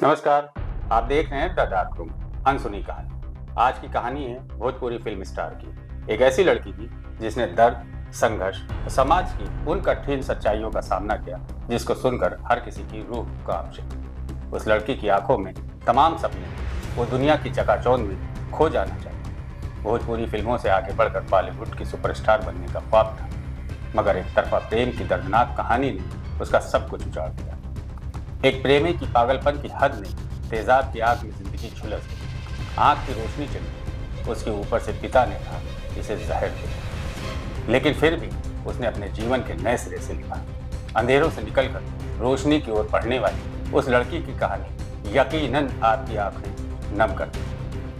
नमस्कार, आप देख रहे हैं द डार्क रूम, अनसुनी कहानी। आज की कहानी है भोजपुरी फिल्म स्टार की, एक ऐसी लड़की की जिसने दर्द, संघर्ष और समाज की उन कठिन सच्चाइयों का सामना किया जिसको सुनकर हर किसी की रूह कांप उठी। उस लड़की की आंखों में तमाम सपने, वो दुनिया की चकाचौंध में खो जाना चाहिए। भोजपुरी फिल्मों से आगे बढ़कर बॉलीवुड की सुपरस्टार बनने का ख्वाब था, मगर एक तरफा प्रेम की दर्दनाक कहानी ने उसका सब कुछ उजाड़ दिया। एक प्रेमी की पागलपन की हद ने तेजाब की आग में जिंदगी झुलस गई। आँख की रोशनी चली, उसके ऊपर से पिता ने कहा इसे जहर दे, लेकिन फिर भी उसने अपने जीवन के नए सिरे से लिखा। अंधेरों से निकलकर रोशनी की ओर बढ़ने वाली उस लड़की की कहानी यकीनन आपकी आंखें नम कर दी।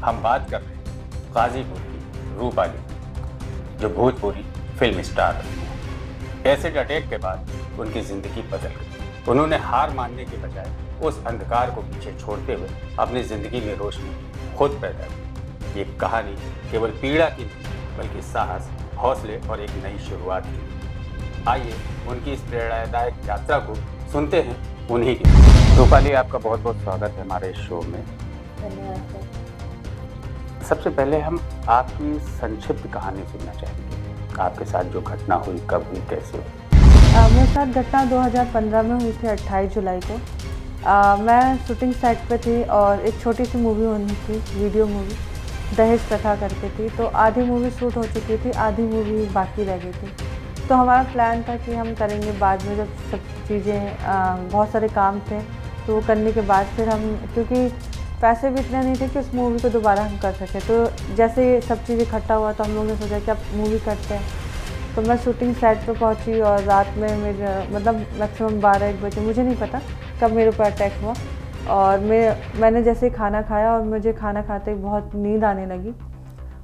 हम बात कर रहे हैं गाजीपुर की रूपाली, जो भोजपुरी फिल्म स्टार रही है। एसिड अटैक के बाद उनकी जिंदगी बदल गई। उन्होंने हार मानने के बजाय उस अंधकार को पीछे छोड़ते हुए अपनी जिंदगी में रोशनी खुद पैदा की। ये कहानी केवल पीड़ा की नहीं, बल्कि साहस, हौसले और एक नई शुरुआत की। आइए उनकी इस प्रेरणादायक यात्रा को सुनते हैं उन्हीं की। रूपाली, आपका बहुत बहुत स्वागत है हमारे शो में। धन्यवाद सर। सबसे पहले हम आपकी संक्षिप्त कहानी सुनना चाहेंगे। आपके साथ जो घटना हुई, कब हुई, कैसे हुई? मेरे साथ घटना 2015 में हुई थी, 28 जुलाई को। मैं शूटिंग साइट पे थी और एक छोटी सी मूवी होनी थी, वीडियो मूवी, दहेज प्रथा करके थी। तो आधी मूवी शूट हो चुकी थी, आधी मूवी बाकी रह गई थी। तो हमारा प्लान था कि हम करेंगे बाद में, जब सब चीज़ें, बहुत सारे काम थे तो वो करने के बाद फिर हम, क्योंकि पैसे भी इतने नहीं थे कि उस मूवी को दोबारा हम कर सकें। तो जैसे ये सब चीज़ इकट्ठा हुआ तो हम लोगों ने सोचा कि अब मूवी करते हैं। तो मैं शूटिंग साइट पे पहुंची और रात में मेरे मतलब मैक्सिमम 12-1 बजे, मुझे नहीं पता कब मेरे ऊपर अटैक हुआ। और मैंने जैसे खाना खाया और मुझे खाना खाते ही बहुत नींद आने लगी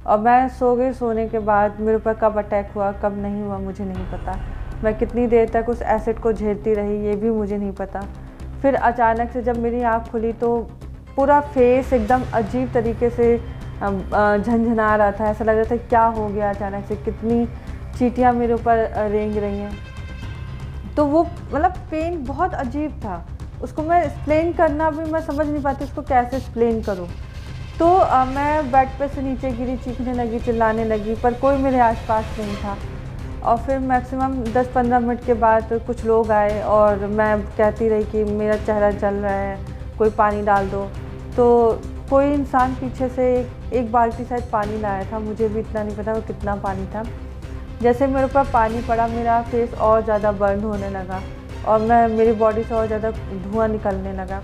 और मैं सो गई। सोने के बाद मेरे ऊपर कब अटैक हुआ, कब नहीं हुआ, मुझे नहीं पता। मैं कितनी देर तक उस एसिड को झेलती रही, ये भी मुझे नहीं पता। फिर अचानक से जब मेरी आँख खुली तो पूरा फेस एकदम अजीब तरीके से झंझना रहा था। ऐसा लग रहा था क्या हो गया अचानक से, कितनी चींटियाँ मेरे ऊपर रेंग रही हैं। तो वो मतलब पेन बहुत अजीब था, उसको मैं एक्सप्लेन करना भी मैं समझ नहीं पाती, उसको कैसे एक्सप्लेन करूँ। तो मैं बेड पे से नीचे गिरी, चीखने लगी, चिल्लाने लगी, पर कोई मेरे आसपास नहीं था। और फिर मैक्सिमम 10-15 मिनट के बाद कुछ लोग आए और मैं कहती रही कि मेरा चेहरा जल रहा है, कोई पानी डाल दो। तो कोई इंसान पीछे से एक बाल्टी शायद पानी लाया था, मुझे भी इतना नहीं पता वो कितना पानी था। जैसे मेरे ऊपर पानी पड़ा, मेरा फेस और ज़्यादा बर्न होने लगा और मेरी बॉडी से और ज़्यादा धुआं निकलने लगा।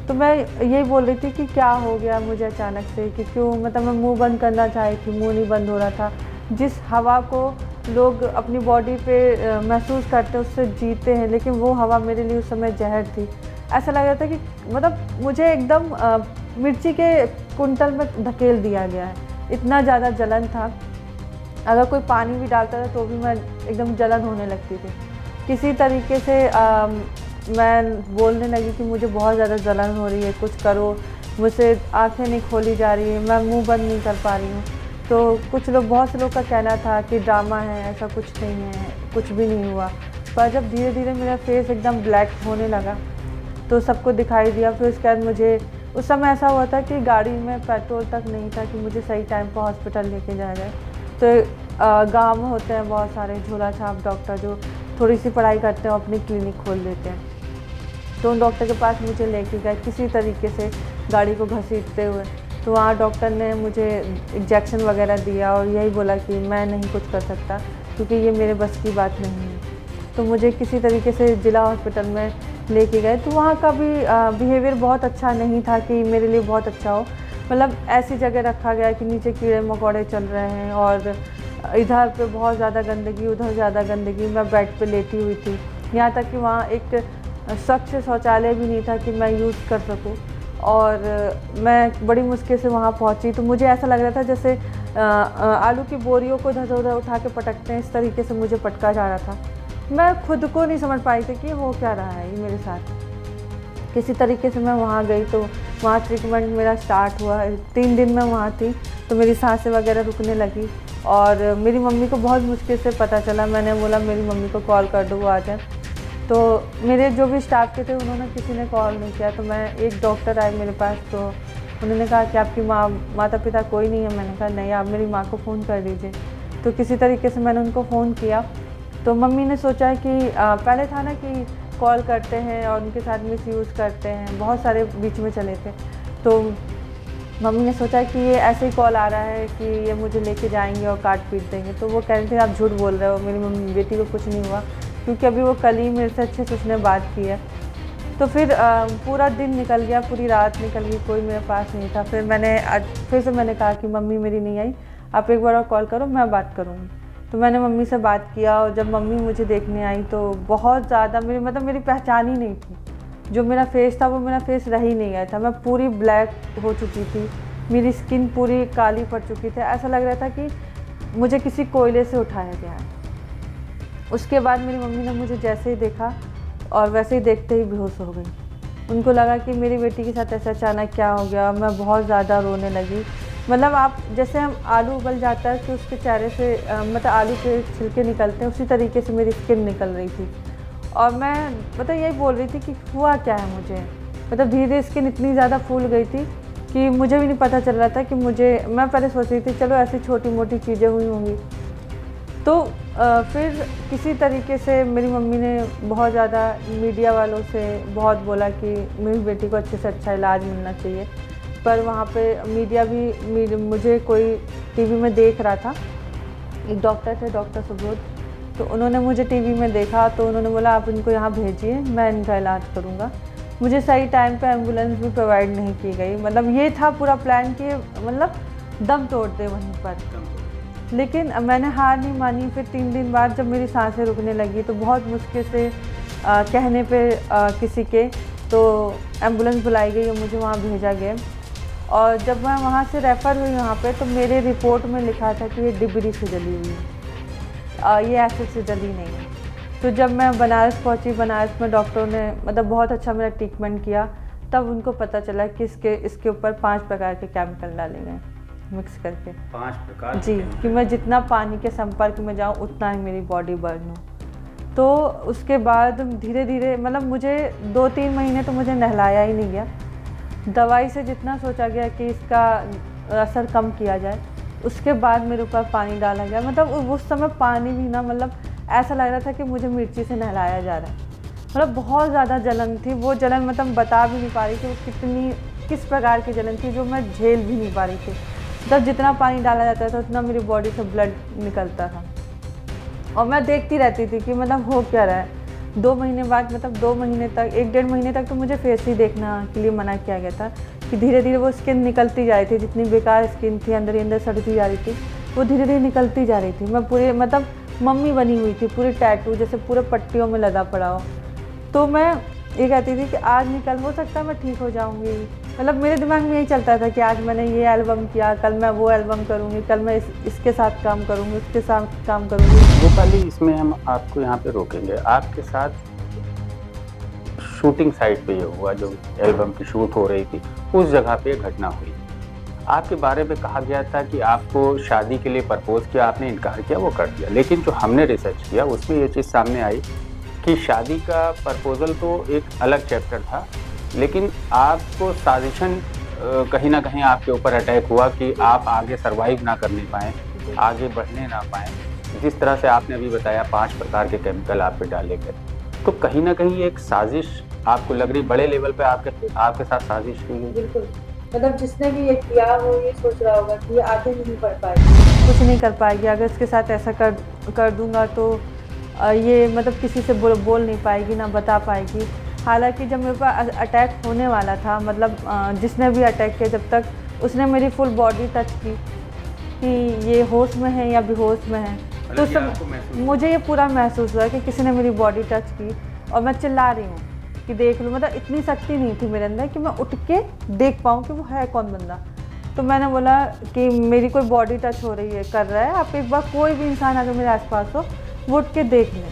तो मैं यही बोल रही थी कि क्या हो गया मुझे अचानक से, कि क्यों, मतलब मैं मुंह बंद करना चाही थी, मुंह नहीं बंद हो रहा था। जिस हवा को लोग अपनी बॉडी पे महसूस करते हैं उससे जीते हैं, लेकिन वो हवा मेरे लिए उस समय जहर थी। ऐसा लग रहा था कि मतलब मुझे एकदम मिर्ची के कुंटल में धकेल दिया गया है, इतना ज़्यादा जलन था। अगर कोई पानी भी डालता था तो भी मैं एकदम जलन होने लगती थी। किसी तरीके से मैं बोलने लगी कि मुझे बहुत ज़्यादा जलन हो रही है, कुछ करो, मुझसे आंखें नहीं खोली जा रही है, मैं मुंह बंद नहीं कर पा रही हूँ। तो बहुत से लोग का कहना था कि ड्रामा है, ऐसा कुछ नहीं है, कुछ भी नहीं हुआ। पर जब धीरे धीरे मेरा फेस एकदम ब्लैक होने लगा तो सबको दिखाई दिया। फिर उसके बाद मुझे, उस समय ऐसा हुआ था कि गाड़ी में पेट्रोल तक नहीं था कि मुझे सही टाइम पर हॉस्पिटल लेके जाया जाए। तो गांव में होते हैं बहुत सारे झोला छाप डॉक्टर जो थोड़ी सी पढ़ाई करते हैं, अपनी क्लिनिक खोल देते हैं। तो उन डॉक्टर के पास मुझे लेके गए किसी तरीके से गाड़ी को घसीटते हुए। तो वहाँ डॉक्टर ने मुझे इंजेक्शन वगैरह दिया और यही बोला कि मैं नहीं कुछ कर सकता क्योंकि ये मेरे बस की बात नहीं है। तो मुझे किसी तरीके से जिला हॉस्पिटल में लेके गए। तो वहाँ का भी बिहेवियर बहुत अच्छा नहीं था कि मेरे लिए बहुत अच्छा हो। मतलब ऐसी जगह रखा गया कि नीचे कीड़े मकोड़े चल रहे हैं और इधर पे बहुत ज़्यादा गंदगी, उधर ज़्यादा गंदगी। मैं बेड पे लेटी हुई थी, यहाँ तक कि वहाँ एक स्वच्छ शौचालय भी नहीं था कि मैं यूज़ कर सकूँ। और मैं बड़ी मुश्किल से वहाँ पहुँची। तो मुझे ऐसा लग रहा था जैसे आलू की बोरियों को इधर उधर उठा के पटकते हैं, इस तरीके से मुझे पटका जा रहा था। मैं खुद को नहीं समझ पाई थी कि हो क्या रहा है ये मेरे साथ। किसी तरीके से मैं वहाँ गई तो वहाँ ट्रीटमेंट मेरा स्टार्ट हुआ। 3 दिन मैं वहाँ थी तो मेरी सांसें वगैरह रुकने लगी और मेरी मम्मी को बहुत मुश्किल से पता चला। मैंने बोला मेरी मम्मी को कॉल कर दो, वो आ जाए। तो तो मेरे जो भी स्टाफ के थे उन्होंने किसी ने कॉल नहीं किया। तो मैं, एक डॉक्टर आए मेरे पास, तो उन्होंने कहा कि आपकी माता पिता कोई नहीं है। मैंने कहा नहीं, आप मेरी माँ को फ़ोन कर दीजिए। तो किसी तरीके से मैंने उनको फ़ोन किया। तो मम्मी ने सोचा कि पहले था ना कि कॉल करते हैं और उनके साथ मिसयूज़ करते हैं, बहुत सारे बीच में चले थे। तो मम्मी ने सोचा कि ये ऐसे ही कॉल आ रहा है कि ये मुझे लेके जाएंगे और काट पीट देंगे। तो वो कह रहे थे आप झूठ बोल रहे हो, मेरी मम्मी बेटी को कुछ नहीं हुआ, क्योंकि अभी वो कल ही मेरे से अच्छे से उसने बात की है। तो फिर पूरा दिन निकल गया, पूरी रात निकल गई, कोई मेरे पास नहीं था। फिर से मैंने कहा कि मम्मी मेरी नहीं आई, आप एक बार और कॉल करो, मैं बात करूँगी। तो मैंने मम्मी से बात किया और जब मम्मी मुझे देखने आई तो बहुत ज़्यादा मेरी पहचान ही नहीं थी। जो मेरा फेस था वो मेरा फेस रह ही नहीं गया था। मैं पूरी ब्लैक हो चुकी थी, मेरी स्किन पूरी काली पड़ चुकी थी। ऐसा लग रहा था कि मुझे किसी कोयले से उठाया गया है। उसके बाद मेरी मम्मी ने मुझे जैसे ही देखा और वैसे ही देखते ही बेहोश हो गई। उनको लगा कि मेरी बेटी के साथ ऐसा अचानक क्या हो गया। मैं बहुत ज़्यादा रोने लगी। मतलब आप जैसे हम आलू उबल जाता है कि उसके चेहरे से मतलब आलू के छिलके निकलते हैं, उसी तरीके से मेरी स्किन निकल रही थी। और मैं यही बोल रही थी कि हुआ क्या है मुझे। धीरे धीरे स्किन इतनी ज़्यादा फूल गई थी कि मुझे भी नहीं पता चल रहा था कि मैं पहले सोच रही थी चलो ऐसी छोटी मोटी चीज़ें हुई होंगी। तो फिर किसी तरीके से मेरी मम्मी ने बहुत ज़्यादा मीडिया वालों से बहुत बोला कि मेरी बेटी को अच्छे से अच्छा इलाज मिलना चाहिए। पर वहाँ पे मीडिया भी मुझे कोई टीवी में देख रहा था। एक डॉक्टर थे, डॉक्टर सुब्रोत, तो उन्होंने मुझे टीवी में देखा। तो उन्होंने बोला आप इनको यहाँ भेजिए, मैं इनका इलाज करूँगा। मुझे सही टाइम पे एम्बुलेंस भी प्रोवाइड नहीं की गई। ये था पूरा प्लान कि दम तोड़ दे वहीं पर। लेकिन मैंने हार नहीं मानी। फिर 3 दिन बाद जब मेरी सांसें रुकने लगी तो बहुत मुश्किल से कहने पे किसी के तो एम्बुलेंस बुलाई गई और मुझे वहाँ भेजा गया। और जब मैं वहाँ से रेफ़र हुई वहाँ पे, तो मेरे रिपोर्ट में लिखा था कि ये डिबरी से जली हुई है, ये एसिड से जली नहीं है। तो जब मैं बनारस पहुँची, बनारस में डॉक्टरों ने बहुत अच्छा मेरा ट्रीटमेंट किया। तब उनको पता चला कि इसके ऊपर 5 प्रकार के केमिकल डाले गए मिक्स करके। 5 प्रकार जी, कि मैं जितना पानी के संपर्क में जाऊँ उतना ही मेरी बॉडी बर्न हो। तो उसके बाद धीरे धीरे मुझे 2-3 महीने तो मुझे नहलाया ही नहीं गया। दवाई से जितना सोचा गया कि इसका असर कम किया जाए, उसके बाद मेरे ऊपर पानी डाला गया। उस समय पानी भी ना ऐसा लग रहा था कि मुझे मिर्ची से नहलाया जा रहा है। बहुत ज़्यादा जलन थी। वो जलन बता भी नहीं पा रही थी वो किस प्रकार की जलन थी, जो मैं झेल भी नहीं पा रही थी। जितना पानी डाला जाता था उतना मेरी बॉडी से ब्लड निकलता था और मैं देखती रहती थी कि हो क्या रहा है। 2 महीने बाद 2 महीने तक, 1-1.5 महीने तक तो मुझे फेस ही देखने के लिए मना किया गया था कि धीरे धीरे वो स्किन निकलती जा रही थी। जितनी बेकार स्किन थी अंदर ही अंदर सड़ती जा रही थी, वो धीरे धीरे निकलती जा रही थी। मैं पूरे मम्मी बनी हुई थी, पूरी टैटू जैसे पूरे पट्टियों में लदा पड़ा हो। तो मैं ये कहती थी कि आज निकल, हो सकता है मैं ठीक हो जाऊँगी। मेरे दिमाग में यही चलता था कि आज मैंने ये एल्बम किया, कल मैं वो एल्बम करूँगी, कल मैं इसके साथ काम करूँगी, उसके साथ काम करूँगी। रूपाली, इसमें हम आपको यहाँ पे रोकेंगे। आपके साथ शूटिंग साइट पे ये हुआ, जो एल्बम की शूट हो रही थी, उस जगह पे घटना हुई। आपके बारे में कहा गया था कि आपको शादी के लिए प्रपोज किया, आपने इनकार किया, वो कर दिया। लेकिन जो हमने रिसर्च किया उसमें ये चीज़ सामने आई कि शादी का प्रपोजल तो एक अलग चैप्टर था, लेकिन आपको साजिशन कहीं ना कहीं आपके ऊपर अटैक हुआ कि आप आगे सर्वाइव ना करने पाएँ, आगे बढ़ने ना पाएँ। जिस तरह से आपने अभी बताया 5 प्रकार के केमिकल आप पे डाले गए, तो कहीं ना कहीं एक साजिश आपको लग रही, बड़े लेवल पे आपके साथ साजिश की गई। बिल्कुल, जिसने भी ये किया वो ये सोच रहा होगा कि ये आगे नहीं बढ़ पाएगी, कुछ नहीं कर पाएगी। अगर इसके साथ ऐसा कर दूंगा तो ये किसी से बोल नहीं पाएगी, ना बता पाएगी। हालांकि जब मेरे पास अटैक होने वाला था, जिसने भी अटैक किया, जब तक उसने मेरी फुल बॉडी टच की कि ये होश में है या बेहोश में है, तो सब मुझे ये पूरा महसूस हुआ कि किसी ने मेरी बॉडी टच की और मैं चिल्ला रही हूँ कि देख लो। इतनी शक्ति नहीं थी मेरे अंदर कि मैं उठ के देख पाऊँ कि वो है कौन बंदा। तो मैंने बोला कि मेरी कोई बॉडी टच हो रही है, कर रहा है, आप एक बार कोई भी इंसान अगर मेरे आसपास हो वो उठ के देख लें।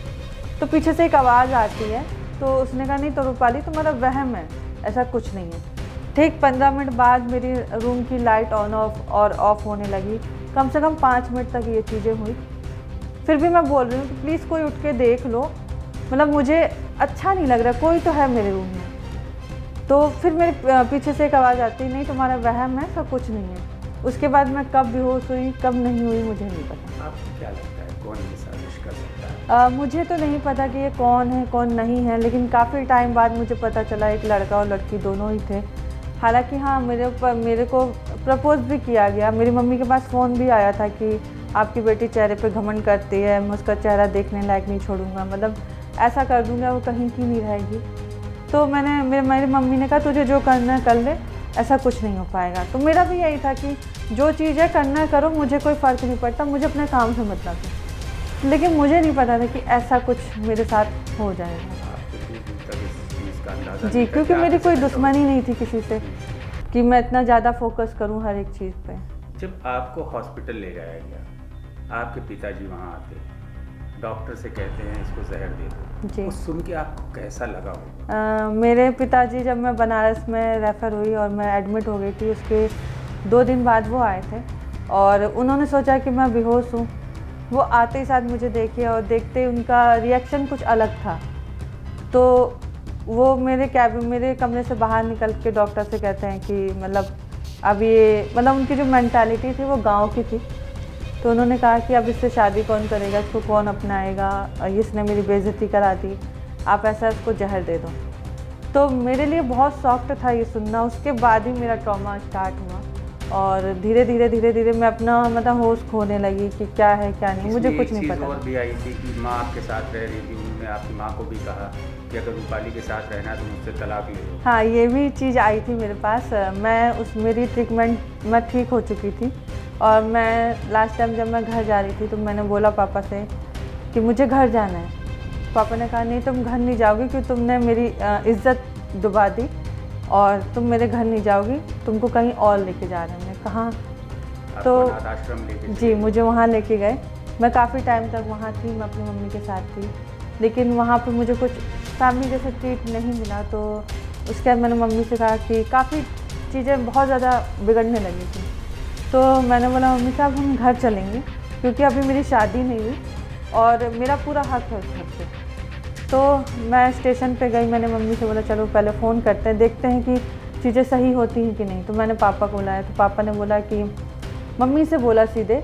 तो पीछे से एक आवाज़ आती है, तो उसने कहा नहीं तो रूपाली तुम्हारा वहम है, ऐसा कुछ नहीं है। ठीक 15 मिनट बाद मेरी रूम की लाइट ऑन ऑफ होने लगी। कम से कम 5 मिनट तक ये चीज़ें हुई। फिर भी मैं बोल रही हूँ कि प्लीज़ कोई उठ के देख लो। मुझे अच्छा नहीं लग रहा, कोई तो है मेरे रूम में। तो फिर मेरे पीछे से एक आवाज़ आती, नहीं तुम्हारा वहम है, सब कुछ नहीं है। उसके बाद मैं कब बेहोश हुई कब नहीं हुई मुझे नहीं पता। आपको क्या लगता है कौन ये साजिश कर सकता है? मुझे तो नहीं पता कि ये कौन है कौन नहीं है, लेकिन काफ़ी टाइम बाद मुझे पता चला एक लड़का और लड़की दोनों ही थे। हालांकि हाँ, मेरे को प्रपोज भी किया गया, मेरी मम्मी के पास फ़ोन भी आया था कि आपकी बेटी चेहरे पे घमंड करती है, मैं उसका चेहरा देखने लायक नहीं छोड़ूंगा, मतलब ऐसा कर दूंगा वो कहीं की नहीं रहेगी। तो मेरी मम्मी ने कहा तुझे जो करना है कर ले, ऐसा कुछ नहीं हो पाएगा। तो मेरा भी यही था कि जो चीज़ है करना करो, मुझे कोई फ़र्क नहीं पड़ता, मुझे अपने काम से मतलब है। लेकिन मुझे नहीं पता था कि ऐसा कुछ मेरे साथ हो जाएगा। जी, क्योंकि मेरी कोई दुश्मनी नहीं थी किसी से कि मैं इतना ज़्यादा फोकस करूं हर एक चीज़ पे। जब आपको हॉस्पिटल ले जाया गया, आपके पिताजी वहाँ आते, डॉक्टर से कहते हैं इसको जहर दे दो, जी, वो सुन के आपको कैसा लगा होगा? मेरे पिताजी जब मैं बनारस में रेफ़र हुई और मैं एडमिट हो गई थी, उसके 2 दिन बाद वो आए थे और उन्होंने सोचा कि मैं बेहोश हूँ। वो आते ही साथ मुझे देखे और देखते ही उनका रिएक्शन कुछ अलग था। तो वो मेरे कमरे से बाहर निकल के डॉक्टर से कहते हैं कि मतलब अब ये मतलब उनकी जो मेंटालिटी थी वो गांव की थी। तो उन्होंने कहा कि अब इससे शादी कौन करेगा, इसको कौन अपनाएगा, इसने मेरी बेइज्जती करा दी, आप ऐसा इसको जहर दे दो। तो मेरे लिए बहुत सॉफ्ट था ये सुनना। उसके बाद ही मेरा ट्रॉमा स्टार्ट हुआ और धीरे धीरे मैं अपना मतलब होश खोने लगी कि क्या है क्या नहीं, मुझे कुछ नहीं पता। और भी आई थी कि माँ आपके साथ रह रही थी, उन्होंने आपकी माँ को भी कहा कि अगर रूपाली के साथ रहना है तो मुझसे तलाक ले लो। हाँ, ये भी चीज़ आई थी मेरे पास। मेरी ट्रीटमेंट मैं ठीक हो चुकी थी और मैं लास्ट टाइम जब मैं घर जा रही थी तो मैंने बोला पापा से कि मुझे घर जाना है। पापा ने कहा नहीं तुम घर नहीं जाओगी क्योंकि तुमने मेरी इज्जत डुबा दी और तुम मेरे घर नहीं जाओगी, तुमको कहीं और लेके जा रहे हैं। मैं कहाँ? तो आश्रम लेके जी, मुझे वहाँ लेके गए। मैं काफ़ी टाइम तक वहाँ थी, मैं अपनी मम्मी के साथ थी, लेकिन वहाँ पे मुझे कुछ फैमिली जैसा ट्रीट नहीं मिला। तो उसके बाद मैंने मम्मी से कहा कि काफ़ी चीज़ें बहुत ज़्यादा बिगड़ने लगी थी। तो मैंने बोला मम्मी साहब हम घर चलेंगे क्योंकि अभी मेरी शादी नहीं हुई और मेरा पूरा हक है उस घर पे। तो मैं स्टेशन पे गई, मैंने मम्मी से बोला चलो पहले फ़ोन करते हैं, देखते हैं कि चीज़ें सही होती हैं कि नहीं। तो मैंने पापा को बुलाया तो पापा ने बोला कि मम्मी से बोला सीधे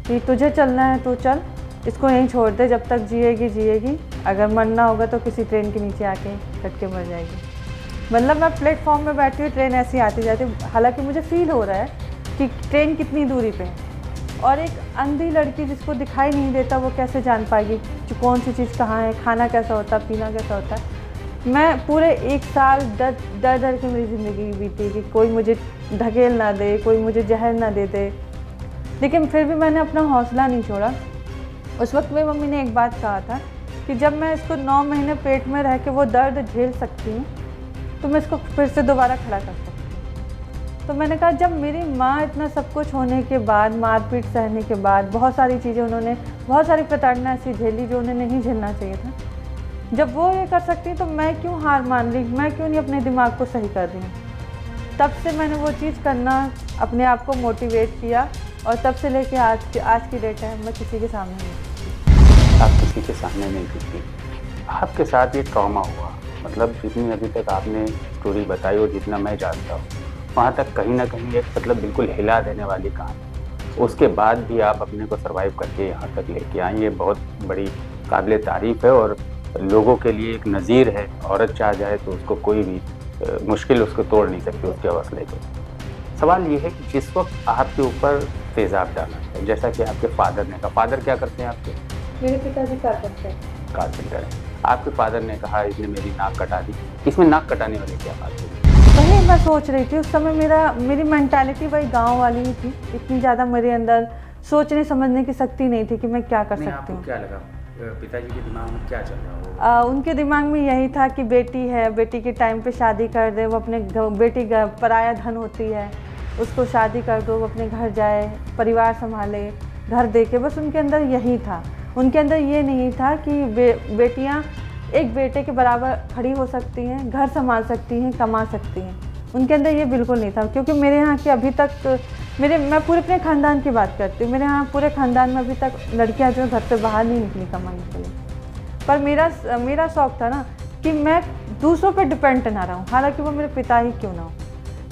कि तुझे चलना है तो चल, इसको यहीं छोड़ दे, जब तक जिएगी, अगर मरना होगा तो किसी ट्रेन के नीचे आके कट के मर जाएगी। मतलब मैं प्लेटफॉर्म में बैठी हुई, ट्रेन ऐसी आती जाती, हालांकि मुझे फील हो रहा है कि ट्रेन कितनी दूरी पे है और एक अंधी लड़की जिसको दिखाई नहीं देता वो कैसे जान पाएगी कि कौन सी चीज़ कहाँ है, खाना कैसा होता है, पीना कैसा होता है। मैं पूरे 1 साल डर के मेरी ज़िंदगी बीती कि कोई मुझे ढकेल ना दे, कोई मुझे जहर ना दे दे, लेकिन फिर भी मैंने अपना हौसला नहीं छोड़ा। उस वक्त मेरी मम्मी ने एक बात कहा था कि जब मैं इसको 9 महीने पेट में रह के वो दर्द झेल सकती हूँ तो मैं इसको फिर से दोबारा खड़ा कर सकती हूँ। तो मैंने कहा जब मेरी माँ इतना सब कुछ होने के बाद, मारपीट सहने के बाद, बहुत सारी चीज़ें उन्होंने, बहुत सारी प्रताड़ना ऐसी झेली जो उन्हें नहीं झेलना चाहिए था, जब वो ये कर सकती तो मैं क्यों हार मान ली, मैं क्यों नहीं अपने दिमाग को सही कर रही हूँ। तब से मैंने वो चीज़ करना अपने आप को मोटिवेट किया और तब से लेके आज की डेट है मैं किसी के सामने नहीं। आप किसी के सामने नहीं दिखती। आपके साथ ये ट्रॉमा हुआ, मतलब जितनी अभी तक आपने स्टोरी बताई और जितना मैं जानता हूँ वहाँ तक कहीं ना कहीं एक मतलब बिल्कुल हिला देने वाली कहानी। उसके बाद भी आप अपने को सर्वाइव करके यहाँ तक लेके आई, ये बहुत बड़ी काबिले तारीफ़ है और लोगों के लिए एक नज़ीर है। औरत चाह जाए तो उसको कोई भी मुश्किल उसको तोड़ नहीं सकती उसके हौसले को। सवाल ये है कि जिस वक्त आपके ऊपर तेज़ाब डाला है, जैसा कि आपके फादर ने कहा, फादर क्या करते हैं आपके? मेरे पिताजी कारपेंटर है। आपके फादर ने कहा इसने मेरी नाक कटा दी, इसमें नाक कटाने वाली क्या बात है? वही मैं सोच रही थी उस समय, मेरी मेंटालिटी वही गांव वाली ही थी, इतनी ज़्यादा मेरे अंदर सोचने समझने की शक्ति नहीं थी कि मैं क्या कर सकती हूँ। क्या लगा पिताजी के दिमाग में क्या चल रहा हो? उनके दिमाग में यही था कि बेटी है, बेटी के टाइम पे शादी कर दे, वो अपने बेटी पराया धन होती है, उसको शादी कर दो, वो अपने घर जाए, परिवार संभाले, घर देखे, बस उनके अंदर यही था। उनके अंदर ये नहीं था कि बेटियाँ एक बेटे के बराबर खड़ी हो सकती हैं, घर संभाल सकती हैं, कमा सकती हैं। उनके अंदर ये बिल्कुल नहीं था, क्योंकि मेरे यहाँ की अभी तक मैं पूरे अपने ख़ानदान की बात करती हूँ, मेरे यहाँ पूरे ख़ानदान में अभी तक लड़कियाँ जो घर से बाहर नहीं निकली कमाने के लिए। पर मेरा शौक़ था ना कि मैं दूसरों पर डिपेंड ना रहूं, हालांकि वो मेरे पिता ही क्यों ना हो।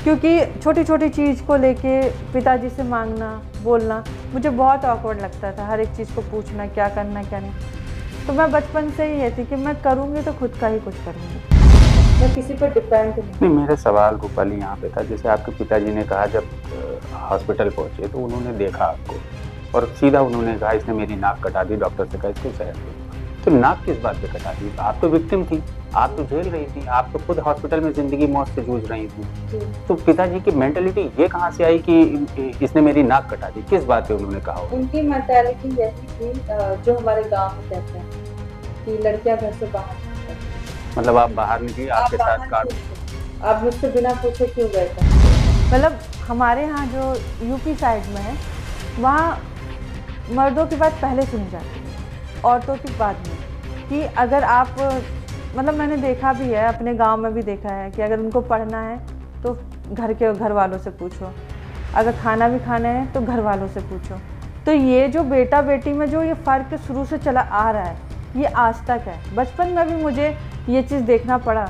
क्योंकि छोटी छोटी चीज़ को लेके पिताजी से मांगना, बोलना मुझे बहुत ऑकवर्ड लगता था, हर एक चीज़ को पूछना क्या करना क्या नहीं। तो मैं बचपन से ही ये थी कि मैं करूँगी तो खुद का ही कुछ करूँगी, मैं किसी पर डिपेंड नहीं। मेरे सवाल रूपाली यहाँ पे था, जैसे आपके पिताजी ने कहा जब हॉस्पिटल पहुँचे तो उन्होंने देखा आपको और सीधा उन्होंने कहा इसने मेरी नाक कटा दी, डॉक्टर से कहा इसको शहर दो। तो नाक किस बात पे कटा दी? आप तो विक्टिम थी, आप तो झेल रही थी, आप तो खुद हॉस्पिटल में जिंदगी मौत से जूझ रही थी। तो पिताजी की मेंटेलिटी ये कहाँ से आई कि इसने मेरी नाक कटा दी? किस बात पे उन्होंने कहा? उनकी मेंटेलिटी यही थी जो हमारे गांव में कहते हैं कि लड़कियां घर से बाहर, मतलब आप बाहर निकली, आपके साथ काट, आप मुझसे बिना पूछे क्यों गए थे। मतलब हमारे यहाँ जो यूपी साइड में है वहाँ मर्दों की बात पहले सुनी जाती है, औरतों की बात नहीं। कि अगर आप, मतलब मैंने देखा भी है, अपने गांव में भी देखा है कि अगर उनको पढ़ना है तो घर वालों से पूछो, अगर खाना भी खाना है तो घर वालों से पूछो। तो ये जो बेटा बेटी में जो ये फ़र्क शुरू से चला आ रहा है, ये आज तक है। बचपन में भी मुझे ये चीज़ देखना पड़ा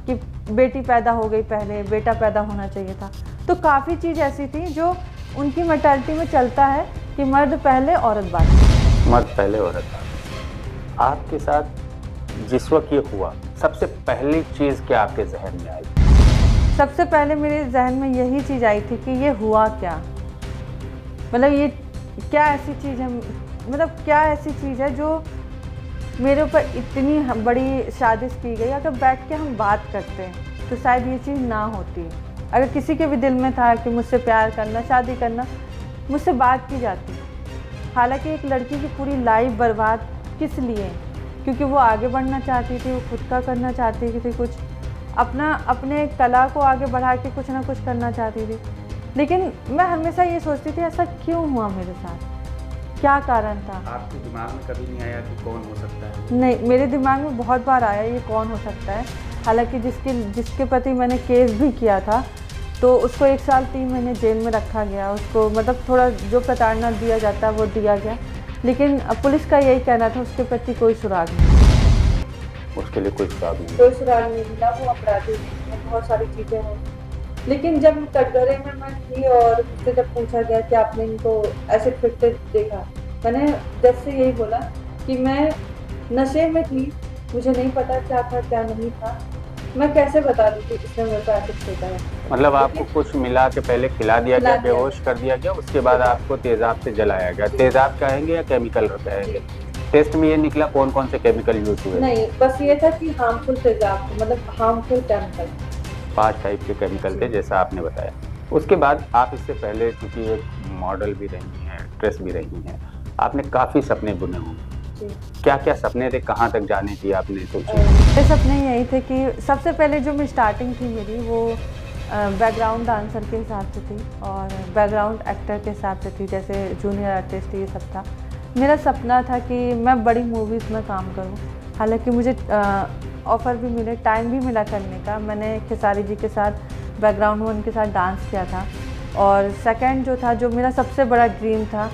कि बेटी पैदा हो गई पहले, बेटा पैदा होना चाहिए था। तो काफ़ी चीज़ ऐसी थी जो उनकी मेंटालिटी में चलता है कि मर्द पहले औरत बाद। मर्द पहले औरत बाद। आपके साथ जिस वक्त ये हुआ, सबसे पहली चीज़ क्या आपके जहन में आई? सबसे पहले मेरे जहन में यही चीज़ आई थी कि ये हुआ क्या, मतलब ये क्या ऐसी चीज़ है, मतलब क्या ऐसी चीज़ है जो मेरे ऊपर इतनी बड़ी साजिश की गई। अगर बैठ के हम बात करते हैं तो शायद ये चीज़ ना होती। अगर किसी के भी दिल में था कि मुझसे प्यार करना, शादी करना, मुझसे बात की जाती। हालांकि एक लड़की की पूरी लाइफ बर्बाद किस लिए? क्योंकि वो आगे बढ़ना चाहती थी, वो खुद का करना चाहती थी, कुछ अपने कला को आगे बढ़ा के कुछ ना कुछ करना चाहती थी। लेकिन मैं हमेशा ये सोचती थी ऐसा क्यों हुआ मेरे साथ, क्या कारण था। आपके दिमाग में कभी नहीं आया कि कौन हो सकता है? नहीं, मेरे दिमाग में बहुत बार आया ये कौन हो सकता है। हालांकि जिसके प्रति मैंने केस भी किया था तो उसको 1 साल 3 महीने जेल में रखा गया। उसको मतलब थोड़ा जो प्रताड़ना दिया जाता है वो दिया गया, लेकिन पुलिस का यही कहना था उसके प्रति कोई सुराग नहीं, उसके लिए कोई सुराग नहीं मिला। वो अपराधी नहीं, बहुत सारी चीज़ें हैं। लेकिन जब कटघरे में मैं थी और मुझसे जब पूछा गया कि आपने इनको ऐसे फिरते देखा, मैंने जज से यही बोला कि मैं नशे में थी, मुझे नहीं पता क्या था क्या नहीं था, मैं कैसे बता दूँ कि इसने मेरे को ऐसे फेंका है। मतलब आपको कुछ मिला के पहले खिला दिया गया, बेहोश कर दिया गया, उसके बाद आपको तेजाब से जलाया गया। तेजाब कहेंगे या केमिकल कहेंगे? टेस्ट में ये निकला कौन कौन से केमिकल यूज हुए? नहीं, बस ये था कि हार्मफुल तेजाब, मतलब हार्मफुल केमिकल। 5 टाइप के केमिकल थे जैसा आपने बताया। उसके बाद आप इससे पहले चूँकि एक मॉडल भी रही हैं, एक्ट्रेस भी रही हैं, आपने काफ़ी सपने बुने होंगे। क्या क्या सपने थे, कहाँ तक जाने की आपने सोची? मेरे सपने यही थे कि सबसे पहले जो मेरी स्टार्टिंग थी मेरी, वो बैकग्राउंड डांसर के हिसाब से थी और बैकग्राउंड एक्टर के हिसाब से थी, जैसे जूनियर आर्टिस्ट, ये सब था। मेरा सपना था कि मैं बड़ी मूवीज़ में काम करूं। हालांकि मुझे ऑफ़र भी मिले, टाइम भी मिला करने का। मैंने खेसारी जी के साथ बैकग्राउंड में उनके साथ डांस किया था। और सेकंड जो था, जो मेरा सबसे बड़ा ड्रीम था,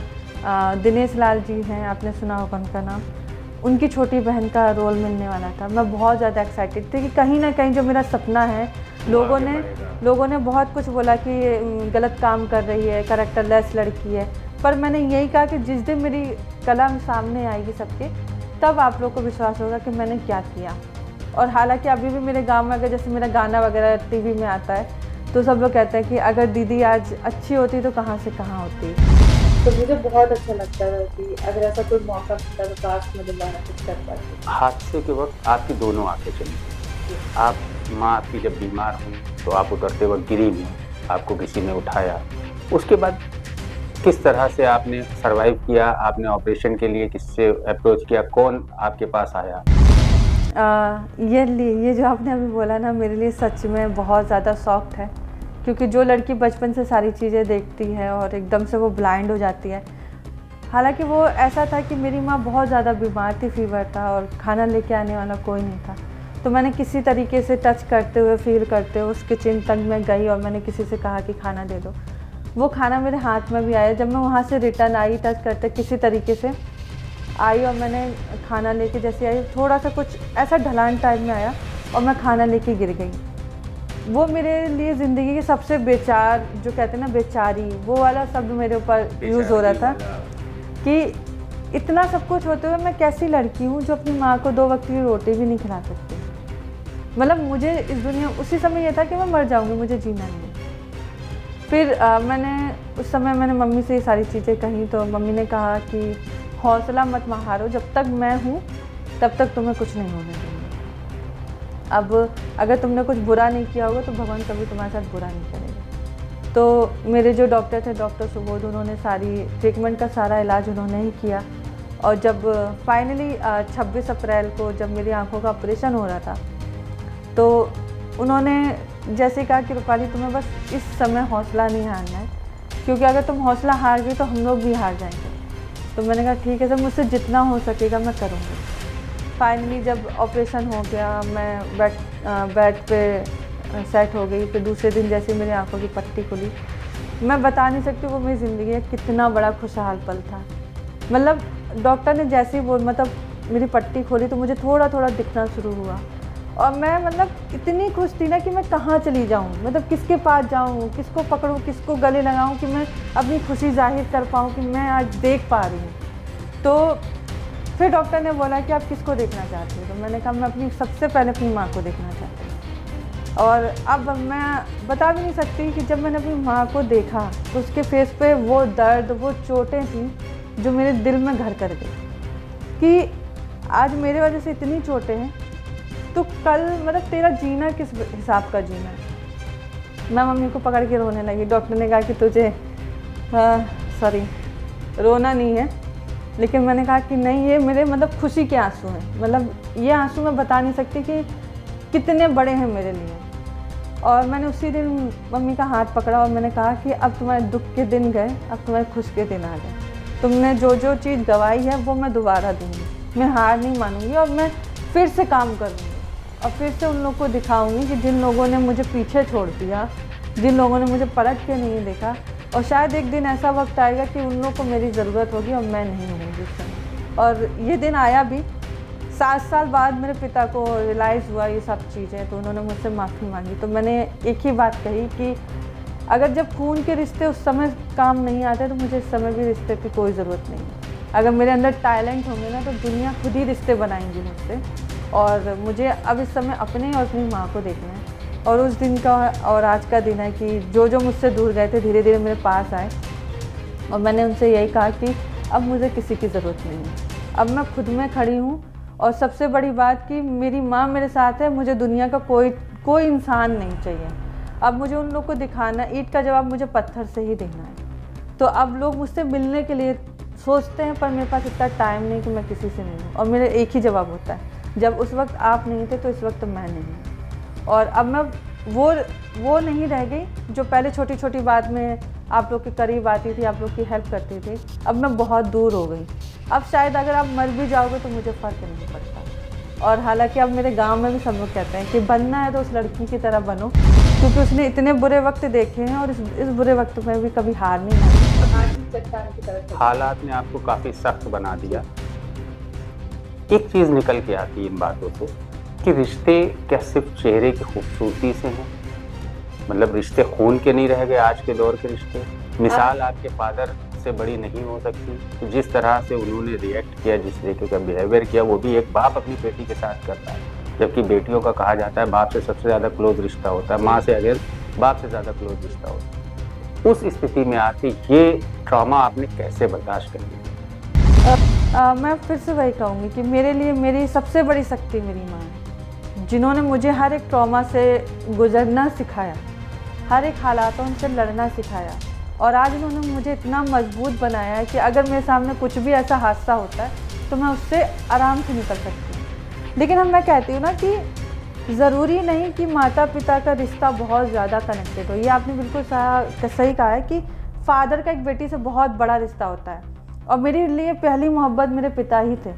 दिनेश लाल जी हैं, आपने सुना होगा उनका नाम, उनकी छोटी बहन का रोल मिलने वाला था। मैं बहुत ज़्यादा एक्साइटेड थी कि कहीं ना कहीं जो मेरा सपना है, लोगों ने बहुत कुछ बोला कि गलत काम कर रही है, कैरेक्टरलेस लड़की है, पर मैंने यही कहा कि जिस दिन मेरी कला सामने आएगी सबके, तब आप लोग को विश्वास होगा कि मैंने क्या किया। और हालांकि अभी भी मेरे गांव में अगर जैसे मेरा गाना वगैरह टीवी में आता है तो सब लोग कहते हैं कि अगर दीदी आज अच्छी होती तो कहाँ से कहाँ होती। तो मुझे बहुत अच्छा लगता है कि अगर ऐसा कोई मौका मिलता तो काश मैं दोबारा कुछ कर पाती। हादसे के वक्त आपकी दोनों आंखें चली। आप माँ आपकी जब बीमार हुई तो आप उतरते वक्त गिरी भी, आपको किसी ने उठाया। उसके बाद किस तरह से आपने सरवाइव किया? आपने ऑपरेशन के लिए किससे अप्रोच किया? कौन आपके पास आया? ये जो आपने अभी बोला ना, मेरे लिए सच में बहुत ज़्यादा शॉक्ड है। क्योंकि जो लड़की बचपन से सारी चीज़ें देखती है और एकदम से वो ब्लाइंड हो जाती है। हालांकि वो ऐसा था कि मेरी माँ बहुत ज़्यादा बीमार थी, फीवर था और खाना लेके आने वाला कोई नहीं था। तो मैंने किसी तरीके से टच करते हुए, फील करते हुए उस किचन तक मैं गई और मैंने किसी से कहा कि खाना दे दो। वो खाना मेरे हाथ में भी आया। जब मैं वहाँ से रिटर्न आई, टच करते किसी तरीके से आई और मैंने खाना लेके जैसे आई, थोड़ा सा कुछ ऐसा ढलान टाइप में आया और मैं खाना लेके गिर गई। वो मेरे लिए ज़िंदगी की सबसे बेचार, जो कहते हैं ना बेचारी, वो वाला शब्द मेरे ऊपर यूज़ हो रहा था कि इतना सब कुछ होते हुए मैं कैसी लड़की हूँ जो अपनी माँ को 2 वक्त की रोटी भी नहीं खिला सकती। मतलब मुझे इस दुनिया, उसी समय ये था कि मैं मर जाऊँगी, मुझे जीना नहीं। फिर उस समय मैंने मम्मी से ये सारी चीज़ें कही, तो मम्मी ने कहा कि हौसला मत हारो, जब तक मैं हूँ तब तक तुम्हें कुछ नहीं होने देंगे। अब अगर तुमने कुछ बुरा नहीं किया होगा तो भगवान कभी तुम्हारे साथ बुरा नहीं करेगा। तो मेरे जो डॉक्टर थे, डॉक्टर सुबोध, उन्होंने सारी ट्रीटमेंट का सारा इलाज उन्होंने ही किया। और जब फाइनली 26 अप्रैल को जब मेरी आंखों का ऑपरेशन हो रहा था, तो उन्होंने जैसे कहा कि रूपाली तुम्हें बस इस समय हौसला नहीं हारना है, क्योंकि अगर तुम हौसला हार गई तो हम लोग भी हार जाएंगे। तो मैंने कहा ठीक है सर, मुझसे जितना हो सकेगा मैं करूँगी। फाइनली जब ऑपरेशन हो गया, मैं बेड पे सेट हो गई। फिर दूसरे दिन जैसे मेरी आंखों की पट्टी खुली, मैं बता नहीं सकती वो मेरी ज़िंदगी का कितना बड़ा खुशहाल पल था। मतलब डॉक्टर ने जैसे ही मेरी पट्टी खोली तो मुझे थोड़ा थोड़ा दिखना शुरू हुआ, और मैं मतलब इतनी खुश थी ना कि मैं कहाँ चली जाऊँ, मतलब किसके पास जाऊँ, किसको पकड़ूँ, किसको गले लगाऊँ कि मैं अपनी खुशी जाहिर कर पाऊँ कि मैं आज देख पा रही हूँ। तो फिर डॉक्टर ने बोला कि आप किसको देखना चाहती हो, तो मैंने कहा मैं सबसे पहले अपनी माँ को देखना चाहती हूँ। और अब मैं बता भी नहीं सकती कि जब मैंने अपनी माँ को देखा तो उसके फेस पे वो दर्द, वो चोटें थी जो मेरे दिल में घर कर गई कि आज मेरे वजह से इतनी चोटें हैं, तो कल मतलब तेरा जीना किस हिसाब का जीना है। मैं मम्मी को पकड़ के रोने लगी। डॉक्टर ने कहा कि तुझे रोना नहीं है, लेकिन मैंने कहा कि नहीं, ये मेरे मतलब खुशी के आंसू हैं। मतलब ये आंसू मैं बता नहीं सकती कि कितने बड़े हैं मेरे लिए। और मैंने उसी दिन मम्मी का हाथ पकड़ा और मैंने कहा कि अब तुम्हारे दुख के दिन गए, अब तुम्हारे खुश के दिन आ गए। तुमने जो जो चीज़ गवाई है वो मैं दोबारा दूँगी, मैं हार नहीं मानूंगी और मैं फिर से काम करूँगी और फिर से उन लोगों को दिखाऊँगी कि जिन लोगों ने मुझे पीछे छोड़ दिया, जिन लोगों ने मुझे परख के नहीं देखा, और शायद एक दिन ऐसा वक्त आएगा कि उन लोगों को मेरी ज़रूरत होगी और मैं नहीं होंगी उस समय। और ये दिन आया भी। 7 साल बाद मेरे पिता को रियलाइज़ हुआ ये सब चीज़ें, तो उन्होंने मुझसे माफ़ी मांगी। तो मैंने एक ही बात कही कि अगर जब खून के रिश्ते उस समय काम नहीं आते तो मुझे इस समय भी रिश्ते की कोई ज़रूरत नहीं है। अगर मेरे अंदर टैलेंट होंगे ना तो दुनिया खुद ही रिश्ते बनाएंगी मुझसे, और मुझे अब इस समय अपने और अपनी माँ को देखना है। और उस दिन का और आज का दिन है कि जो जो मुझसे दूर गए थे धीरे धीरे मेरे पास आए, और मैंने उनसे यही कहा कि अब मुझे किसी की ज़रूरत नहीं है, अब मैं खुद में खड़ी हूँ। और सबसे बड़ी बात कि मेरी माँ मेरे साथ है, मुझे दुनिया का कोई इंसान नहीं चाहिए। अब मुझे उन लोग को दिखाना, ईंट का जवाब मुझे पत्थर से ही देना है। तो अब लोग मुझसे मिलने के लिए सोचते हैं, पर मेरे पास इतना टाइम नहीं कि मैं किसी से मिलूँ, और मेरा एक ही जवाब होता है, जब उस वक्त आप नहीं थे तो इस वक्त मैं नहीं। और अब मैं वो नहीं रह गई जो पहले छोटी छोटी बात में आप लोग के करीब आती थी, आप लोग की हेल्प करती थी। अब मैं बहुत दूर हो गई। अब शायद अगर आप मर भी जाओगे तो मुझे फ़र्क नहीं पड़ता। और हालांकि अब मेरे गांव में भी सब लोग कहते हैं कि बनना है तो उस लड़की की तरह बनो, क्योंकि उसने इतने बुरे वक्त देखे हैं और इस बुरे वक्त में भी कभी हार नहीं मानी। हालात ने आपको काफ़ी सख्त बना दिया। एक चीज़ निकल के आती है इन बातों से कि रिश्ते क्या सिर्फ चेहरे की खूबसूरती से हैं? मतलब रिश्ते खून के नहीं रह गए आज के दौर के रिश्ते। मिसाल आपके फादर से बड़ी नहीं हो सकती, तो जिस तरह से उन्होंने रिएक्ट किया, जिस तरीके का बिहेवियर किया, वो भी एक बाप अपनी बेटी के साथ करता है। जबकि बेटियों का कहा जाता है बाप से सबसे ज़्यादा क्लोज रिश्ता होता है, माँ से अगर बाप से ज़्यादा क्लोज रिश्ता होता है। उस स्थिति में आके ये ट्रॉमा आपने कैसे बर्दाश्त कर लिया? मैं फिर से वही कहूँगी कि मेरे लिए मेरी सबसे बड़ी शक्ति मेरी माँ है, जिन्होंने मुझे हर एक ट्रॉमा से गुजरना सिखाया, हर एक हालातों से लड़ना सिखाया। और आज उन्होंने मुझे इतना मजबूत बनाया है कि अगर मेरे सामने कुछ भी ऐसा हादसा होता है तो मैं उससे आराम से निकल सकती हूँ। लेकिन मैं कहती हूँ ना कि ज़रूरी नहीं कि माता पिता का रिश्ता बहुत ज़्यादा कनेक्टेड हो। ये आपने बिल्कुल सही कहा है कि फ़ादर का एक बेटी से बहुत बड़ा रिश्ता होता है। और मेरे लिए पहली मोहब्बत मेरे पिता ही थे,